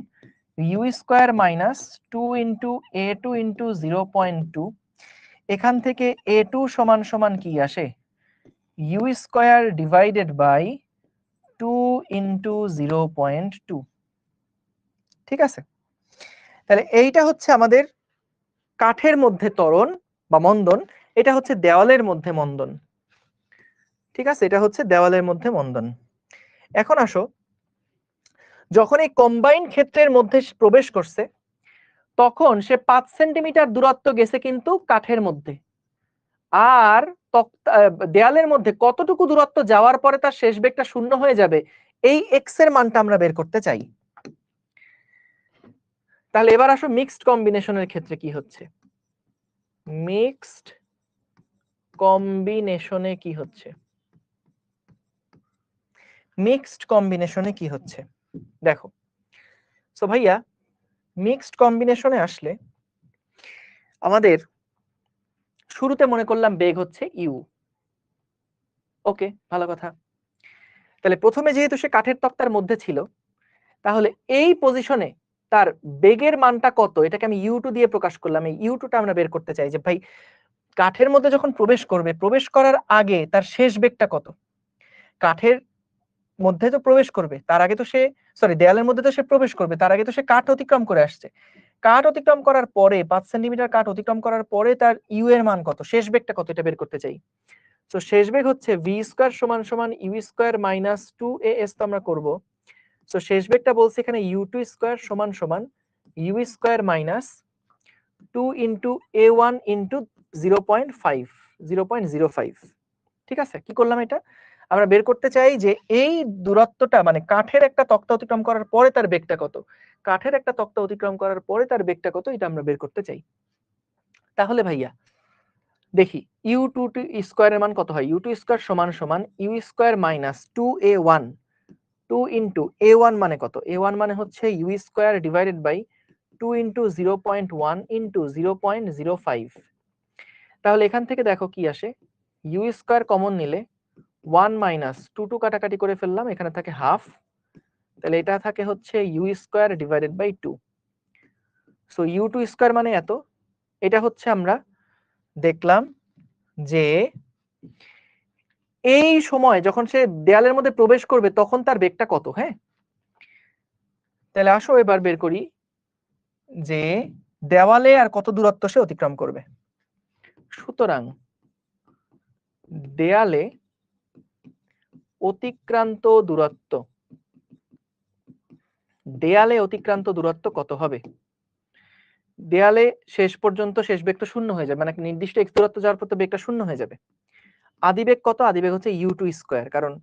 u square minus 2 into A2 into 0.2, এখান থেকে A2 সমান সমান কি আসে, u square divided by 2 into 0.2। ঠিক আছে, তাহলে এইটা হচ্ছে আমাদের কাঠের মধ্যে ত্বরণ বা মন্দন, এটা হচ্ছে দেওয়ালের মধ্যে মন্দন। ঠিক আছে, এটা হচ্ছে দেওয়ালের মধ্যে মন্দন। এখন আসো, যখন এই কম্বাইন ক্ষেত্রের মধ্যে প্রবেশ করছে তখন সে 5 সেন্টিমিটার দূরত্ব গেছে কিন্তু কাঠের মধ্যে, আর দেয়ালের মধ্যে কতটুকু দূরত্ব যাওয়ার পরে তার শেষ বেগটা শূন্য হয়ে যাবে, এই এক্স এর মানটা আমরা বের করতে চাই। তাহলে এবার আসো মিক্সড কম্বিনেশনের ক্ষেত্রে কি হচ্ছে, মিক্সড কম্বিনেশনে কি হচ্ছে, মিক্সড কম্বিনেশনে কি হচ্ছে দেখো। সো ভাইয়া, মিক্সড কম্বিনেশনে আসলে আমাদের শুরুতে মনে করলাম বেগ হচ্ছে ইউ। ওকে, ভালো কথা। তাহলে প্রথমে যেহেতু সে কাঠের তক্তার মধ্যে ছিল, তাহলে এই পজিশনে তার বেগের মানটা কত, এটাকে আমি ইউ2 দিয়ে প্রকাশ করলাম। এই ইউ2টা আমরা বের করতে চাই যে ভাই কাঠের মধ্যে যখন প্রবেশ করবে, প্রবেশ করার আগে তার শেষ বেগটা কত। কাঠের মধ্যে তো প্রবেশ করবে, তার আগে তো সে দেয়ালের মধ্যে তো সে প্রবেশ করবে, তার আগে তো সে কাঠ অতিক্রম করে আসছে। কাঠ অতিক্রম করার পরে 5 সেন্টিমিটার কাঠ অতিক্রম করার পরে তার ইউ এর মান কত, শেষ বেগটা কত, এটা বের করতে চাই। তো শেষ বেগ হচ্ছে ভি স্কয়ার সমান সমান ইউ স্কয়ার মাইনাস 2as, তো আমরা করব। সো শেষ বেগটা বলছে এখানে u2 স্কয়ার সমান সমান u square minus 2 into a1 into 0.05। ঠিক আছে, কি করলাম, এটা আমরা বের করতে চাই যে এই দূরত্বটা মানে কাঠের একটা তক্তা অতিক্রম করার পরে তার বেগটা কত, কাঠের একটা তক্তা অতিক্রম করার পরে তার বেগটা কত, এটা আমরা বের করতে চাই। তাহলে ভাইয়া দেখি u2 স্কয়ারের মান কত হয়, u2 স্কয়ার সমান সমান u square minus 2a1, 2 into a1 মানে কত, a1 মানে হচ্ছে u square divided by 2 into 0.1 into 0.05। তাহলে এখান থেকে দেখো কি আসে, u স্কয়ার কমন নিলে 1 মাইনাস 2 কাটাকাটি করে ফেললাম, এখানে থাকে হাফ, তাহলে এটা থাকে হচ্ছে u square divided by 2। So u2 square মানে এত। এটা হচ্ছে আমরা দেখলাম যে এই সময় যখন সে দেয়ালের মধ্যে প্রবেশ করবে তখন তার বেগটা কত। হ্যাঁ, তাহলে আসো এবার বের করি যে দেওয়ালে আর কত দূরত্ব সে অতিক্রম করবে। সুতরাং দেয়ালে অতিক্রান্ত দূরত্ব, দেয়ালে অতিক্রান্ত দূরত্ব কত হবে, দেয়ালে শেষ পর্যন্ত শেষ বেগ তো শূন্য হয়ে যাবে, মানে নির্দিষ্ট x দূরত্ব যাওয়ার পর তো বেগটা শূন্য হয়ে যাবে। আদিবেগ কত, আদিবেগ হচ্ছে u2 স্কয়ার, কারণ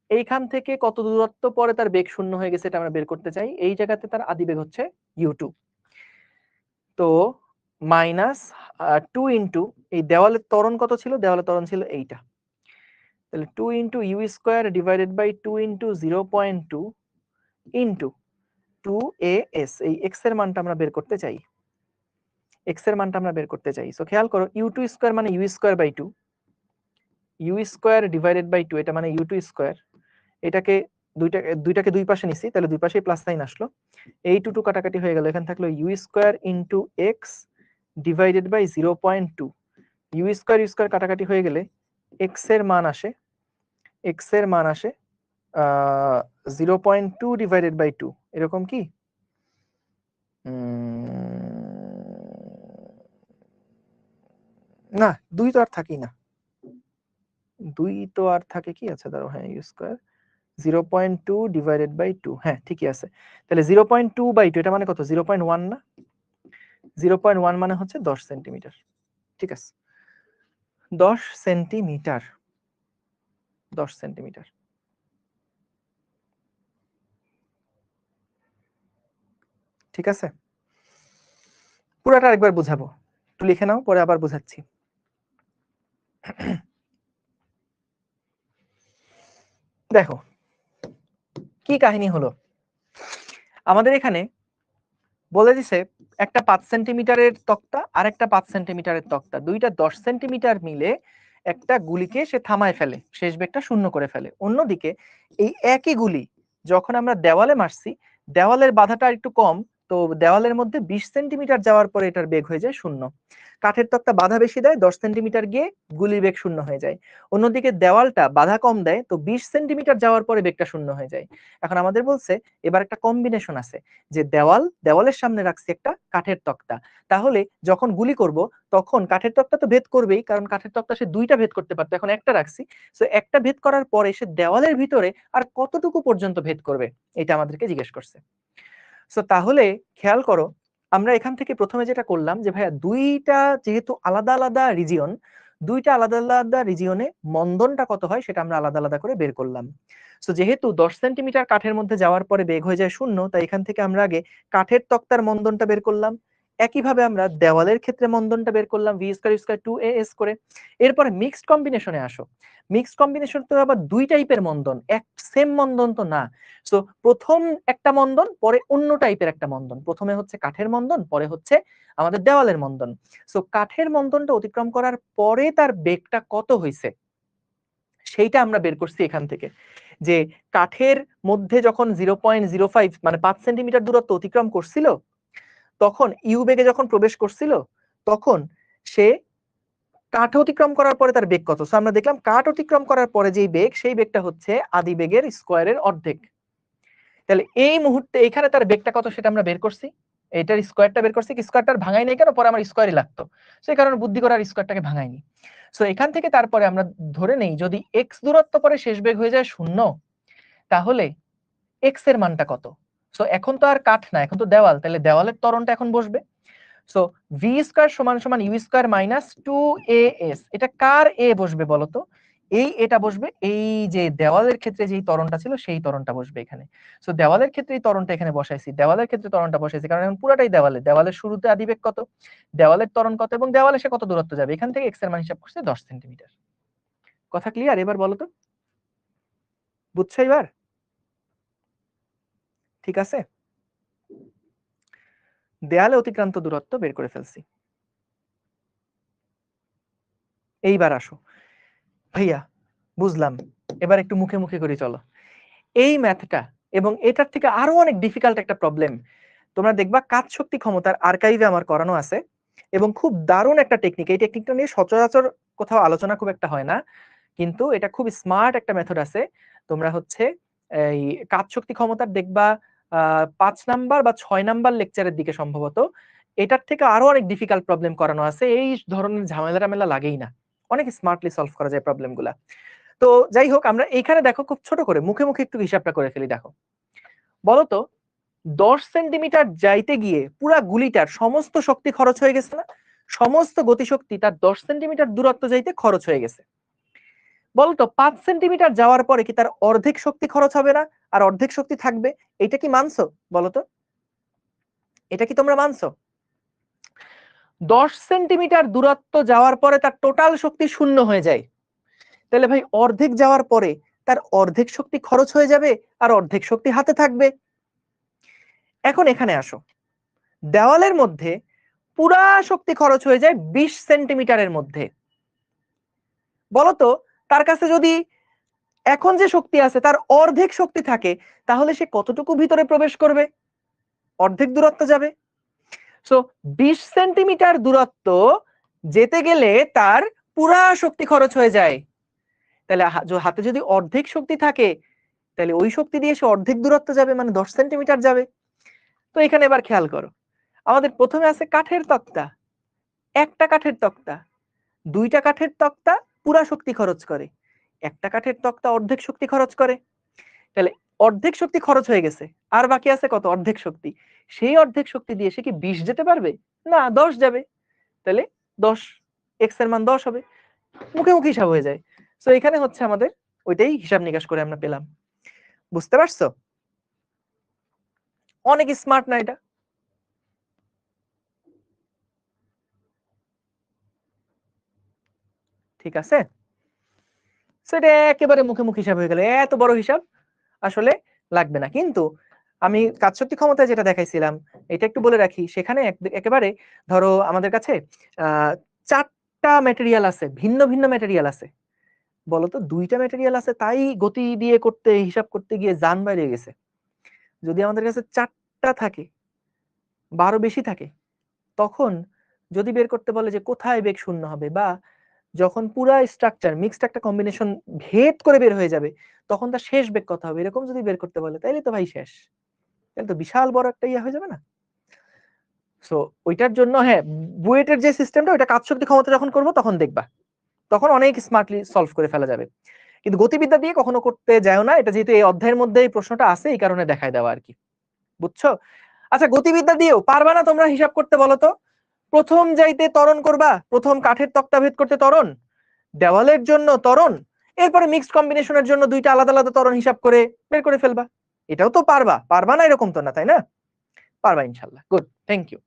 এইখান থেকে কত দূরত্ব পরে তার বেগ শূন্য হয়ে গেছে এটা আমরা বের করতে চাই, এই জায়গাতে তার আদিবেগ হচ্ছে u2। তো মাইনাস 2 ইনটু এই দেওয়ালের ত্বরণ কত ছিল, দেওয়ালের ত্বরণ ছিল এইটা, তাহলে 2 into u square divided by 2 into 0.2 into 2as, এই x এর মানটা আমরা বের করতে চাই, x এর মানটা আমরা বের করতে চাই। সো খেয়াল করো u2 স্কয়ার মানে u square by 2, u square divided by 2 এটা মানে u2 স্কয়ার, এটাকে দুইটাকে দুই পাশে নিছি, তাহলে দুই পাশেই প্লাস সাইন আসলো, এই 2 কাটাকাটি হয়ে গেল, এখানে থাকলো u square into x divided by 0.2, u square কাটাকাটি হয়ে গেলে x এর মান আসে, x এর মান আসে 0.2 ডিভাইডেড বাই 2, এরকম কি না, 2 তো আর থাকি না, 2 তো আর থাকে কি, আচ্ছা দাঁড়াও, হ্যাঁ ইউ স্কয়ার 0.2 ডিভাইডেড বাই 2, হ্যাঁ ঠিকই আছে। তাহলে 0.2 বাই 2 এটা মানে কত, 0.1 না, 0.1 মানে হচ্ছে 10 সেন্টিমিটার। ঠিক আছে, 10 সেন্টিমিটার, 10 সেন্টিমিটার। ঠিক আছে, পুরাটা আরেকবার বুঝাবো, একটু লিখে নাও, পরে আবার বুঝাচ্ছি। দেখো কি কাহিনী হলো, আমাদের এখানে বলে দিছে একটা 5 সেন্টিমিটারের তক্তা আর একটা 5 সেন্টিমিটারের তক্তা, দুইটা 10 সেন্টিমিটার মিলে একটা গুলিকে সে থামায় ফেলে, শেষ বেগটা শূন্য করে ফেলে। অন্যদিকে এই একই গুলি যখন আমরা দেওয়ালে মারছি, দেওয়ালের বাধাটা একটু কম, তো দেওয়ালের মধ্যে 20 সেন্টিমিটার যাওয়ার পরে এটার বেগ হয়ে যায় 0। কাঠের তক্তা বাধা বেশি দেয়, 10 সেন্টিমিটার গিয়ে গুলির বেগ 0 হয়ে যায়। অন্যদিকে দেওয়ালটা বাধা কম দেয়, তো 20 সেন্টিমিটার যাওয়ার পরে বেগটা 0 হয়ে যায়। এখন আমাদের বলছে এবার একটা কম্বিনেশন আছে, যে দেওয়ালের সামনে রাখছি একটা কাঠের তক্তা, তাহলে যখন গুলি করব তখন কাঠের তক্তা তো ভেদ করবেই, কারণ কাঠের তক্তা সে 2টা ভেদ করতে পারতো, এখন একটা রাখছি। সো একটা ভেদ করার পরে সে দেওয়ালের ভিতরে আর কতটুকু পর্যন্ত ভেদ করবে, এটা আমাদেরকে জিজ্ঞেস করছে। সো তাহলে খেয়াল করো, আমরা এখান থেকে প্রথমে যেটা করলাম যে ভাইয়া দুইটা যেহেতু আলাদা আলাদা রিজিয়ন, দুইটা আলাদা আলাদা রিজিয়নে মন্দনটা কত হয় সেটা আমরা আলাদা আলাদা করে বের করলাম। সো যেহেতু 10 সেন্টিমিটার কাঠের মধ্যে যাওয়ার পরে বেগ হয়ে যায় 0, তাই এখান থেকে আমরা আগে কাঠের তক্তার মন্দনটা বের করলাম। একইভাবে আমরা দেওয়ালের ক্ষেত্রে মন্দনটা বের করলাম v স্কয়ার স্কয়ার 2as করে। এরপরে মিক্সড কম্বিনেশনে আসো। মিক্সড কম্বিনেশন তো আবার দুই টাইপের মন্দন, এক সেম মন্দন তো না। সো প্রথম একটা মন্দন, পরে অন্য টাইপের একটা মন্দন, প্রথমে হচ্ছে কাঠের মন্দন, পরে হচ্ছে আমাদের দেওয়ালের মন্দন। সো কাঠের মন্দনটা অতিক্রম করার পরে তার বেগটা কত হয়েছে সেইটা আমরা বের করছি এখান থেকে, যে কাঠের মধ্যে যখন 0.05 মানে 5 সেন্টিমিটার দূরত্ব অতিক্রম করছিল, তখন ইউ বেগে যখন প্রবেশ করছিল, তখন সে কাঠ অতিক্রম করার পরে তার বেগ কত। সো আমরা দেখলাম কাঠ অতিক্রম করার পরে যেই বেগ, সেই বেগটা হচ্ছে আদি বেগের স্কয়ারের অর্ধেক। তাহলে এই মুহূর্তে এখানে তার বেগটা কত সেটা আমরা বের করছি, এটার স্কয়ারটা বের করছি। কি স্কয়ারটার ভাঙাই নাই কেন, পরে আমার স্কয়ারই লাগতো, সেই কারণে বুদ্ধি করে আর স্কয়ারটাকে ভাঙাইনি। সো এখান থেকে তারপরে আমরা ধরে নেই যদি x দূরত্ব পরে শেষ বেগ হয়ে যায় 0, তাহলে x এর মানটা কত। সো এখন তো আর কাঠ না, এখন তো দেওয়াল, তাহলে দেওয়ালের ত্বরণটা এখন বসবে। সো v স্কয়ার সমান সমান u স্কয়ার মাইনাস 2as, এটা কার a বসবে বলতো, এটা বসবে এই যে দেওয়ালের ক্ষেত্রে যেই ত্বরণটা ছিল সেই ত্বরণটা বসবে এখানে। সো দেওয়ালের ক্ষেত্রে এই ত্বরণটা এখানে বসাইছি, দেওয়ালের ক্ষেত্রে ত্বরণটা বসাইছি, কারণ এখন পুরাটাই দেওয়ালের শুরুতে আদিবেগ কত, দেওয়ালের ত্বরণ কত, এবং দেওয়ালে সে কত দূরত্ব যাবে, এখান থেকে x এর মান হিসাব করছে 10 সেন্টিমিটার। কথা ক্লিয়ার? এবার বলো তো, বুঝছো এবার? ঠিক আছে, দেয়ালে অতিক্রান্ত দূরত্ব বের করে ফেলছি। এইবার আসো ভাইয়া, বুঝলাম, এবার একটু মুখে মুখে করি চলো। এই ম্যাথটা এবং এটার থেকে আরো অনেক ডিফিকাল্ট একটা প্রবলেম তোমরা দেখবা কাজ শক্তি ক্ষমতার আর্কাইভে আমার করানো আছে, এবং খুব দারুণ একটা টেকনিক। এই টেকনিকটা নিয়ে সচরাচর কোথাও আলোচনা খুব একটা হয় না, কিন্তু এটা খুব স্মার্ট একটা মেথড আছে। তোমরা হচ্ছে এই কাজ শক্তি ক্ষমতার দেখবা 5 নাম্বার বা 6 নাম্বার লেকচারের দিকে সম্ভবত এটার থেকে আরো অনেক ডিফিকাল্ট প্রবলেম করানো আছে, এই ধরনের ঝামেলা লাগেই না, অনেক স্মার্টলি সলভ করা যায় প্রবলেমগুলা। তো যাই হোক, আমরা এইখানে দেখো খুব ছোট করে মুখে মুখে একটু হিসাবটা করে ফেলি। দেখো বলতো 10 সেন্টিমিটার যাইতে গিয়ে পুরা গুলিটার সমস্ত শক্তি খরচ হয়ে গেছে না, সমস্ত গতিশক্তি তার 10 সেন্টিমিটার দূরত্ব যাইতে খরচ হয়ে গেছে। বলতো 5 সেন্টিমিটার যাওয়ার পরে কি তার অর্ধেক শক্তি খরচ হবে না, আর অর্ধেক শক্তি থাকবে? এটা কি মানছো বলতো, এটা কি তোমরা মানছো? 10 সেন্টিমিটার দূরত্ব যাওয়ার পরে তার টোটাল শক্তি 0 হয়ে যায়, তাহলে ভাই অর্ধেক যাওয়ার পরে তার অর্ধেক শক্তি খরচ হয়ে যাবে আর অর্ধেক শক্তি হাতে থাকবে। এখন এখানে আসো, দেওয়ালের মধ্যে পুরা শক্তি খরচ হয়ে যায় 20 সেন্টিমিটারের মধ্যে। বলতো তার কাছে যদি এখন যে শক্তি আছে তার অর্ধেক শক্তি থাকে, তাহলে সে কতটুকু ভিতরে প্রবেশ করবে? অর্ধেক দূরত্ব যাবে। সো 20 সেন্টিমিটার দূরত্ব যেতে গেলে তার পুরা শক্তি খরচ হয়ে যায়, তাহলে হাতে যদি অর্ধেক শক্তি থাকে, তাহলে ওই শক্তি দিয়ে সে অর্ধেক দূরত্ব যাবে, মানে 10 সেন্টিমিটার যাবে। তো এখানে এবার খেয়াল করো, আমাদের প্রথমে আছে কাঠের তক্তা, একটা কাঠের তক্তা, দুইটা কাঠের তক্তা পুরা শক্তি খরচ করে, একটা কাঠের তক্তা অর্ধেক শক্তি খরচ করে। তাহলে অর্ধেক শক্তি খরচ হয়ে গেছে, আর বাকি আছে কত? অর্ধেক শক্তি। সেই অর্ধেক শক্তি দিয়ে সে কি 20 যেতে পারবে না, 10 যাবে। তাহলে 10, x এর মান 10 হবে, মুখে মুখে হিসাব হয়ে যায়। সো এখানে হচ্ছে আমাদের ওইটাই হিসাব নিকাশ করে আমরা পেলাম। বুঝতে পারছো? অনেক স্মার্ট না এটা? ঠিক আছে, সেটা একেবারে মুখে মুখে হিসাব হয়ে গেল, এত বড় হিসাব আসলে লাগবে না। কিন্তু আমি কাজ শক্তি ক্ষমতায় যেটা দেখাইছিলাম এটা একটু বলে রাখি, সেখানে একেবারে ধরো আমাদের কাছে 4টা ম্যাটেরিয়াল আছে, ভিন্ন ভিন্ন ম্যাটেরিয়াল আছে। বলতো 2টা ম্যাটেরিয়াল আছে, তাই গতি দিয়ে করতে হিসাব করতে গিয়ে জান বাইরে গেছে। যদি আমাদের কাছে 4টা থাকে 12 বেশি থাকে, তখন যদি বের করতে বলে যে কোথায় বেগ শূন্য হবে, বা যখন পুরা স্ট্রাকচার মিক্সড একটা কম্বিনেশন ভেদ করে বের হয়ে যাবে, তখন তার শেষ বেগ কত হবে, এরকম যদি বের করতে বলে, তাইলে তো ভাই শেষ, তাহলে তো বিশাল বড় একটা ইয়ে হয়ে যাবে না। সো ওইটার জন্য হ্যাঁ, বুয়েটের যে সিস্টেমটা, ওইটা কাজ শক্তি ক্ষমতা যখন করবো তখন দেখবা, তখন অনেক স্মার্টলি সলভ করে ফেলা যাবে। কিন্তু গতিবিদ্যা দিয়ে কখনো করতে যাও না, এটা যেহেতু এই অধ্যায়ের মধ্যে এই প্রশ্নটা আছে, এই কারণে দেখায় দেওয়া আর কি, বুঝছো? আচ্ছা, গতিবিদ্যা দিয়েও পারবা না তোমরা হিসাব করতে? বলো তো, প্রথম যাইতে ত্বরণ করবা, প্রথম কাঠের তক্তা ভেদ করতে ত্বরণ, দেওয়ালের জন্য ত্বরণ, এরপরে মিক্সড কম্বিনেশনের জন্য দুইটা আলাদা আলাদা ত্বরণ হিসাব করে বের করে ফেলবা। এটাও তো পারবা, পারবা না এরকম তো না, তাই না? পারবা ইনশাল্লাহ, গুড, থ্যাংক ইউ।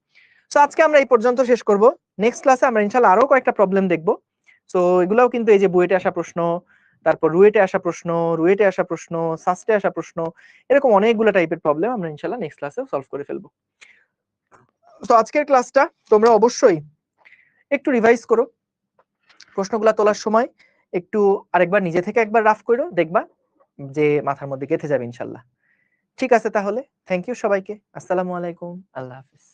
সো আজকে আমরা এই পর্যন্ত শেষ করব। নেক্সট ক্লাসে আমরা ইনশাল্লাহ আরো কয়েকটা প্রবলেম দেখব। সো এগুলাও কিন্তু এই যে বুয়েটে আসা প্রশ্ন, তারপর রুয়েটে আসা প্রশ্ন, রুয়েটে আসা প্রশ্ন, সাস্টে আসা প্রশ্ন, এরকম অনেকগুলো টাইপের প্রবলেম আমরা ইনশাল্লাহ নেক্সট ক্লাসে সলভ করে ফেলবো। তো আজকের ক্লাসটা তোমরা অবশ্যই একটু রিভাইজ করো, প্রশ্নগুলো তোলার সময় একটু আরেকবার নিজে থেকে একবার রাফ করো, দেখবা যে মাথার মধ্যে গেঁথে যাবে ইনশাল্লাহ। ঠিক আছে, তাহলে থ্যাংক ইউ সবাইকে, আসসালামু আলাইকুম, আল্লাহ হাফিজ।